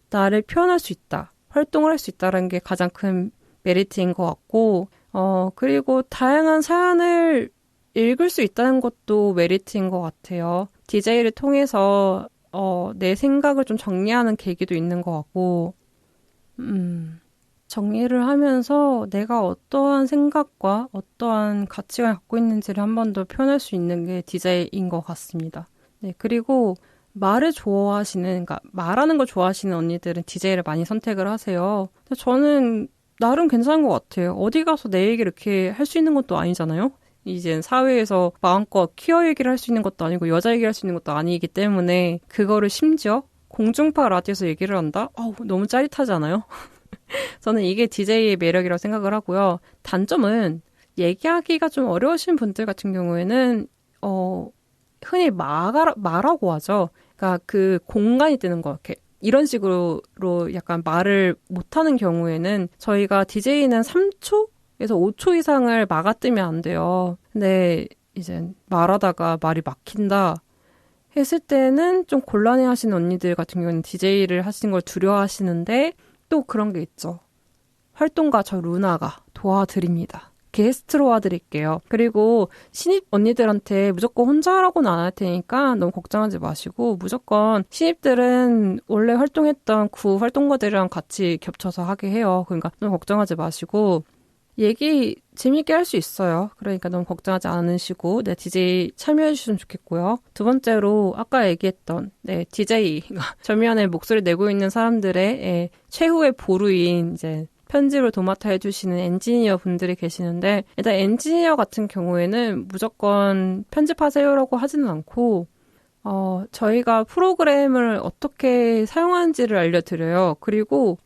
C: 나를 표현할 수 있다. 활동을 할 수 있다는 게 가장 큰 메리트인 것 같고, 그리고 다양한 사연을 읽을 수 있다는 것도 메리트인 것 같아요. DJ를 통해서 내 생각을 좀 정리하는 계기도 있는 것 같고, 정리를 하면서 내가 어떠한 생각과 어떠한 가치관을 갖고 있는지를 한 번 더 표현할 수 있는 게 DJ인 것 같습니다. 네, 그리고 말을 좋아하시는, 그러니까 말하는 걸 좋아하시는 언니들은 DJ를 많이 선택을 하세요. 근데 저는 나름 괜찮은 것 같아요. 어디 가서 내 얘기를 이렇게 할 수 있는 것도 아니잖아요. 이제 사회에서 마음껏 퀴어 얘기를 할 수 있는 것도 아니고 여자 얘기를 할 수 있는 것도 아니기 때문에 그거를 심지어 공중파 라디오에서 얘기를 한다? 너무 짜릿하지 않아요? 저는 이게 DJ의 매력이라고 생각을 하고요. 단점은 얘기하기가 좀 어려우신 분들 같은 경우에는 흔히 말하고 하죠. 그러니까 그 공간이 뜨는 거, 이렇게 이런 식으로 약간 말을 못하는 경우에는 저희가 DJ는 3초에서 5초 이상을 막아뜨면 안 돼요. 근데 이제 말하다가 말이 막힌다 했을 때는 좀 곤란해하시는 언니들 같은 경우는 DJ를 하시는 걸 두려워하시는데, 또 그런 게 있죠. 활동가 저 루나가 도와드립니다. 게스트로 와드릴게요. 그리고 신입 언니들한테 무조건 혼자 하라고는 안 할 테니까 너무 걱정하지 마시고, 무조건 신입들은 원래 활동했던 구 활동가들이랑 같이 겹쳐서 하게 해요. 그러니까 너무 걱정하지 마시고 얘기 재밌게 할 수 있어요. 그러니까 너무 걱정하지 않으시고 DJ 참여해 주시면 좋겠고요. 두 번째로 아까 얘기했던 DJ 전면에 목소리 내고 있는 사람들의 최후의 보루인 이제 편집을 도맡아 해주시는 엔지니어 분들이 계시는데, 일단 엔지니어 같은 경우에는 무조건 편집하세요라고 하지는 않고 저희가 프로그램을 어떻게 사용하는지를 알려드려요. 그리고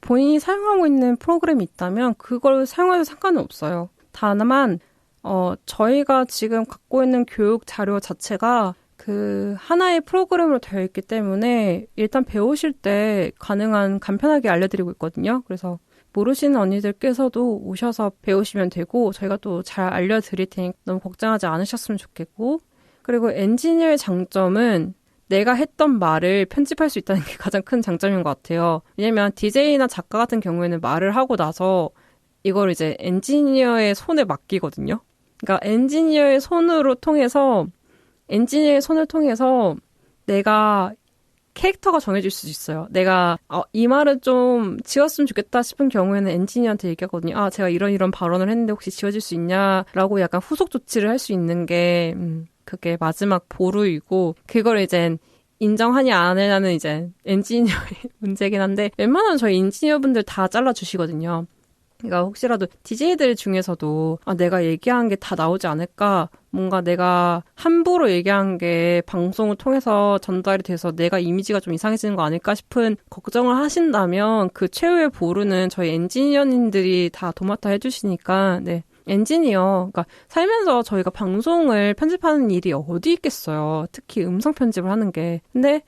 C: 본인이 사용하고 있는 프로그램이 있다면 그걸 사용해도 상관은 없어요. 다만 저희가 지금 갖고 있는 교육 자료 자체가 그 하나의 프로그램으로 되어 있기 때문에 일단 배우실 때 가능한 간편하게 알려드리고 있거든요. 그래서 모르시는 언니들께서도 오셔서 배우시면 되고, 저희가 또 잘 알려드릴 테니 너무 걱정하지 않으셨으면 좋겠고, 그리고 엔지니어의 장점은 내가 했던 말을 편집할 수 있다는 게 가장 큰 장점인 것 같아요. 왜냐면 DJ나 작가 같은 경우에는 말을 하고 나서 이걸 이제 엔지니어의 손에 맡기거든요. 그러니까 엔지니어의 손을 통해서 내가 캐릭터가 정해질 수 있어요. 내가 이 말은 좀 지웠으면 좋겠다 싶은 경우에는 엔지니어한테 얘기하거든요. 제가 이런 발언을 했는데 혹시 지워질 수 있냐라고 약간 후속 조치를 할 수 있는 게 그게 마지막 보루이고, 그걸 이제 인정하냐 안 하냐는 이제 엔지니어의 문제긴 한데, 웬만하면 저희 인지니어분들 다 잘라주시거든요. 그러니까 혹시라도 DJ들 중에서도 내가 얘기한 게 다 나오지 않을까, 뭔가 내가 함부로 얘기한 게 방송을 통해서 전달이 돼서 내가 이미지가 좀 이상해지는 거 아닐까 싶은 걱정을 하신다면 그 최후의 보루는 저희 엔지니어님들이 다 도맡아 해주시니까, 엔지니어, 그러니까 살면서 저희가 방송을 편집하는 일이 어디 있겠어요. 특히 음성 편집을 하는 게. 근데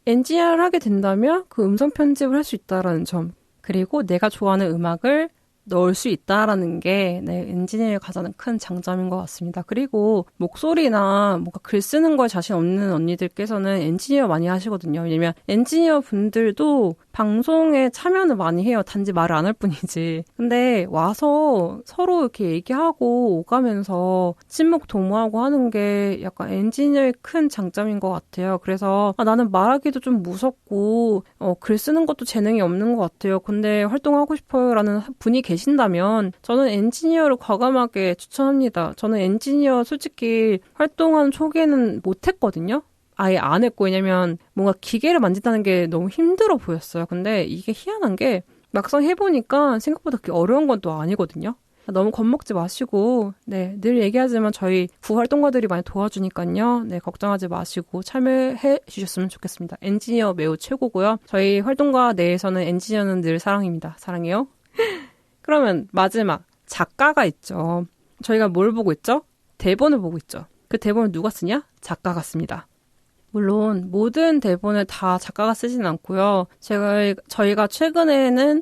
C: 엔지니어를 하게 된다면 그 음성 편집을 할 수 있다라는 점, 그리고 내가 좋아하는 음악을 넣을 수 있다라는 게 엔지니어의 가장 큰 장점인 것 같습니다. 그리고 목소리나 뭔가 글 쓰는 거에 자신 없는 언니들께서는 엔지니어 많이 하시거든요. 왜냐면 엔지니어 분들도 방송에 참여는 많이 해요. 단지 말을 안 할 뿐이지. 근데 와서 서로 이렇게 얘기하고 오가면서 친목 도모하고 하는 게 약간 엔지니어의 큰 장점인 것 같아요. 그래서 나는 말하기도 좀 무섭고 글 쓰는 것도 재능이 없는 것 같아요. 근데 활동하고 싶어요 라는 분이 계신다면 저는 엔지니어를 과감하게 추천합니다. 저는 엔지니어 솔직히 활동한 초기에는 못했거든요. 아예 안 했고, 왜냐면 뭔가 기계를 만진다는 게 너무 힘들어 보였어요. 근데 이게 희한한 게 막상 해보니까 생각보다 그렇게 어려운 건 또 아니거든요. 너무 겁먹지 마시고, 네, 늘 얘기하지만 저희 부활동가들이 많이 도와주니까요. 네, 걱정하지 마시고 참여해 주셨으면 좋겠습니다. 엔지니어 매우 최고고요. 저희 활동가 내에서는 엔지니어는 늘 사랑입니다. 사랑해요. 그러면 마지막, 작가가 있죠. 저희가 뭘 보고 있죠? 대본을 보고 있죠. 그 대본을 누가 쓰냐? 작가가 씁니다. 물론 모든 대본을 다 작가가 쓰진 않고요. 저희가 최근이라기보다는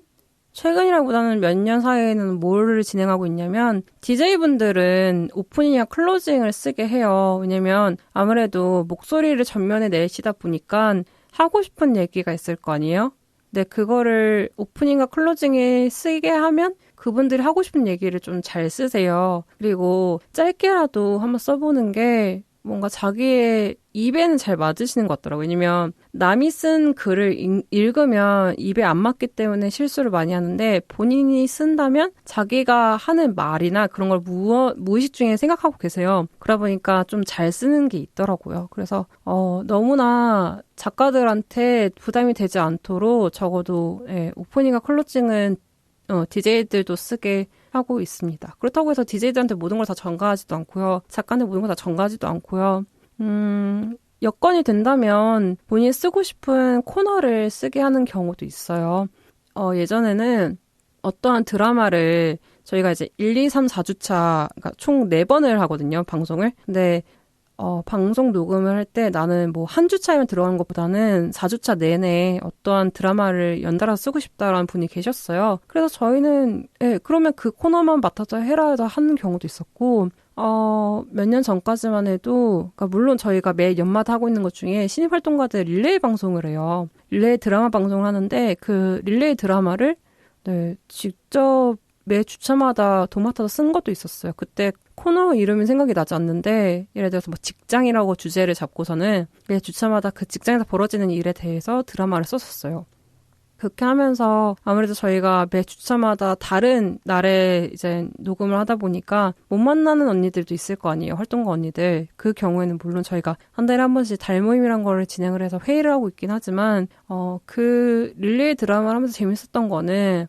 C: 몇 년 사이에는 뭐를 진행하고 있냐면 DJ분들은 오프닝이나 클로징을 쓰게 해요. 왜냐면 아무래도 목소리를 전면에 내시다 보니까 하고 싶은 얘기가 있을 거 아니에요? 근데 그거를 오프닝과 클로징에 쓰게 하면 그분들이 하고 싶은 얘기를 좀 잘 쓰세요. 그리고 짧게라도 한번 써보는 게 뭔가 자기의 입에는 잘 맞으시는 것 같더라고요. 왜냐면 남이 쓴 글을 읽으면 입에 안 맞기 때문에 실수를 많이 하는데 본인이 쓴다면 자기가 하는 말이나 그런 걸 무의식 중에 생각하고 계세요. 그러다 보니까 좀 잘 쓰는 게 있더라고요. 그래서 너무나 작가들한테 부담이 되지 않도록 적어도 오프닝과 클로징은 DJ들도 쓰게 하고 있습니다. 그렇다고 해서 DJ들한테 모든 걸 다 전가하지도 않고요. 작가한테 모든 걸 다 전가하지도 않고요. 여건이 된다면 본인이 쓰고 싶은 코너를 쓰게 하는 경우도 있어요. 예전에는 어떠한 드라마를 저희가 이제 1, 2, 3, 4주차, 그러니까 총 4번을 하거든요, 방송을. 근데 방송 녹음을 할 때 나는 뭐 한 주차에만 들어가는 것보다는 4주차 내내 어떠한 드라마를 연달아 쓰고 싶다라는 분이 계셨어요. 그래서 저희는 그러면 그 코너만 맡아서 해라 해서 하는 경우도 있었고 몇 년 전까지만 해도 그러니까 물론 저희가 매 연마다 하고 있는 것 중에 신입 활동가들 릴레이 방송을 해요. 릴레이 드라마 방송을 하는데 그 릴레이 드라마를 직접 매 주차마다 도맡아서 쓴 것도 있었어요. 그때 코너 이름이 생각이 나지 않는데 예를 들어서 뭐 직장이라고 주제를 잡고서는 매 주차마다 그 직장에서 벌어지는 일에 대해서 드라마를 썼었어요. 그렇게 하면서 아무래도 저희가 매 주차마다 다른 날에 이제 녹음을 하다 보니까 못 만나는 언니들도 있을 거 아니에요. 활동가 언니들. 그 경우에는 물론 저희가 한 달에 한 번씩 달 모임이란 거를 진행을 해서 회의를 하고 있긴 하지만 그 릴레이 드라마를 하면서 재밌었던 거는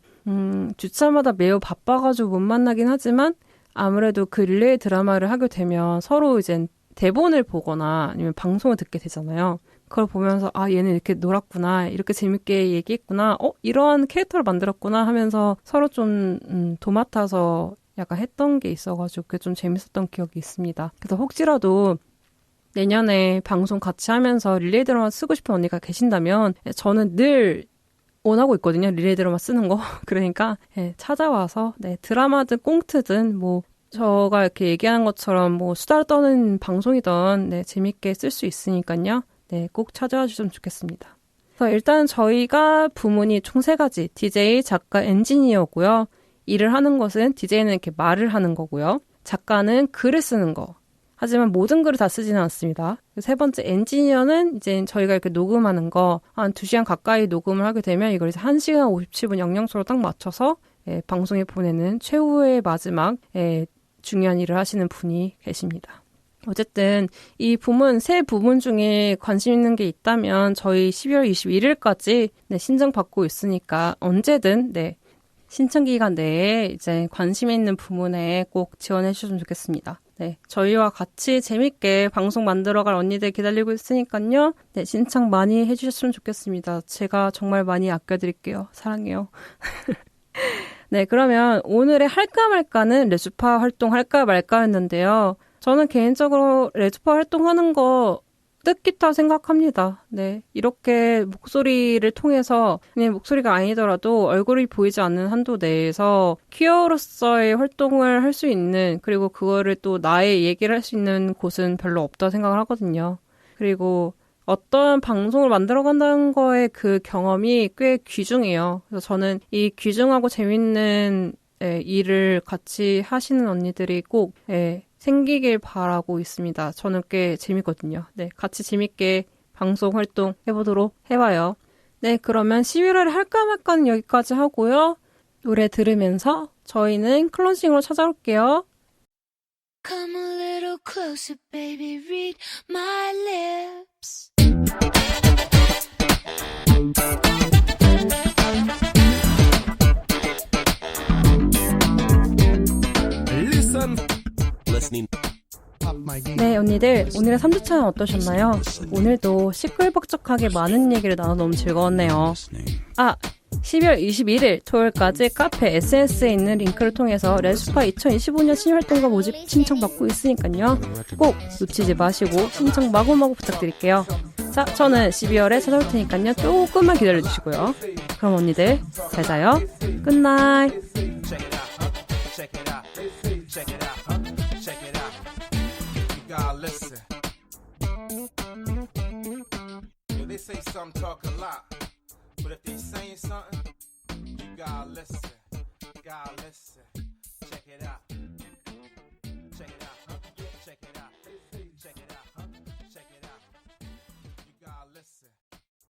C: 주차마다 매우 바빠가지고 못 만나긴 하지만 아무래도 그 릴레이 드라마를 하게 되면 서로 이제 대본을 보거나 아니면 방송을 듣게 되잖아요. 그걸 보면서 얘는 이렇게 놀았구나, 이렇게 재밌게 얘기했구나, 이러한 캐릭터를 만들었구나 하면서 서로 좀 도맡아서 약간 했던 게 있어가지고 그게 좀 재밌었던 기억이 있습니다. 그래서 혹시라도 내년에 방송 같이 하면서 릴레이 드라마 쓰고 싶은 언니가 계신다면 저는 늘 원하고 있거든요. 릴레이 드라마 쓰는 거. 그러니까 찾아와서 드라마든 꽁트든 뭐 저가 이렇게 얘기하는 것처럼 뭐 수다를 떠는 방송이든 재밌게 쓸 수 있으니까요. 꼭 찾아와 주시면 좋겠습니다. 그래서 일단 저희가 부문이 총 3가지. DJ, 작가, 엔지니어고요. 일을 하는 것은 DJ는 이렇게 말을 하는 거고요. 작가는 글을 쓰는 거. 하지만 모든 글을 다 쓰지는 않습니다. 3번째 엔지니어는 이제 저희가 이렇게 녹음하는 거 한 2시간 가까이 녹음을 하게 되면 이걸 이제 1시간 57분 영영소로 딱 맞춰서 방송에 보내는 최후의 마지막 중요한 일을 하시는 분이 계십니다. 어쨌든 이 부문 3부문 중에 관심 있는 게 있다면 저희 12월 21일까지 신청받고 있으니까 언제든 신청 기간 내에 이제 관심 있는 부문에 꼭 지원해 주셨으면 좋겠습니다. 저희와 같이 재밌게 방송 만들어갈 언니들 기다리고 있으니까요. 신청 많이 해주셨으면 좋겠습니다. 제가 정말 많이 아껴드릴게요. 사랑해요. 그러면 오늘의 할까 말까는 레주파 활동 할까 말까였는데요. 저는 개인적으로 레주파 활동하는 거 뜻깊다 생각합니다. 이렇게 목소리를 통해서 그냥 목소리가 아니더라도 얼굴이 보이지 않는 한도 내에서 퀴어로서의 활동을 할 수 있는 그리고 그거를 또 나의 얘기를 할 수 있는 곳은 별로 없다 생각을 하거든요. 그리고 어떤 방송을 만들어간다는 거에 그 경험이 꽤 귀중해요. 그래서 저는 이 귀중하고 재밌는 일을 같이 하시는 언니들이 꼭 생기길 바라고 있습니다. 저는 꽤 재밌거든요. 같이 재밌게 방송 활동 해보도록 해봐요. 그러면 11월에 할까 말까는 여기까지 하고요. 노래 들으면서 저희는 클로징으로 찾아올게요.
A: Come a little closer, baby, read my lips.
C: 언니들, 오늘의 3주차는 어떠셨나요? 오늘도 시끌벅적하게 많은 얘기를 나눠 너무 즐거웠네요. 12월 21일 토요일까지 카페 SNS에 있는 링크를 통해서 레스파 2025년 신활동가 모집 신청받고 있으니까요. 꼭 놓치지 마시고 신청 마구마구 부탁드릴게요. 자, 저는 12월에 찾아올 테니까요. 조금만 기다려주시고요. 그럼 언니들, 잘 자요. 굿나잇.
B: Check it out. Check it out. Check it out. You gotta listen. Yo, they say some talk a lot, but if they saying something, you gotta listen. You gotta listen. Check it out.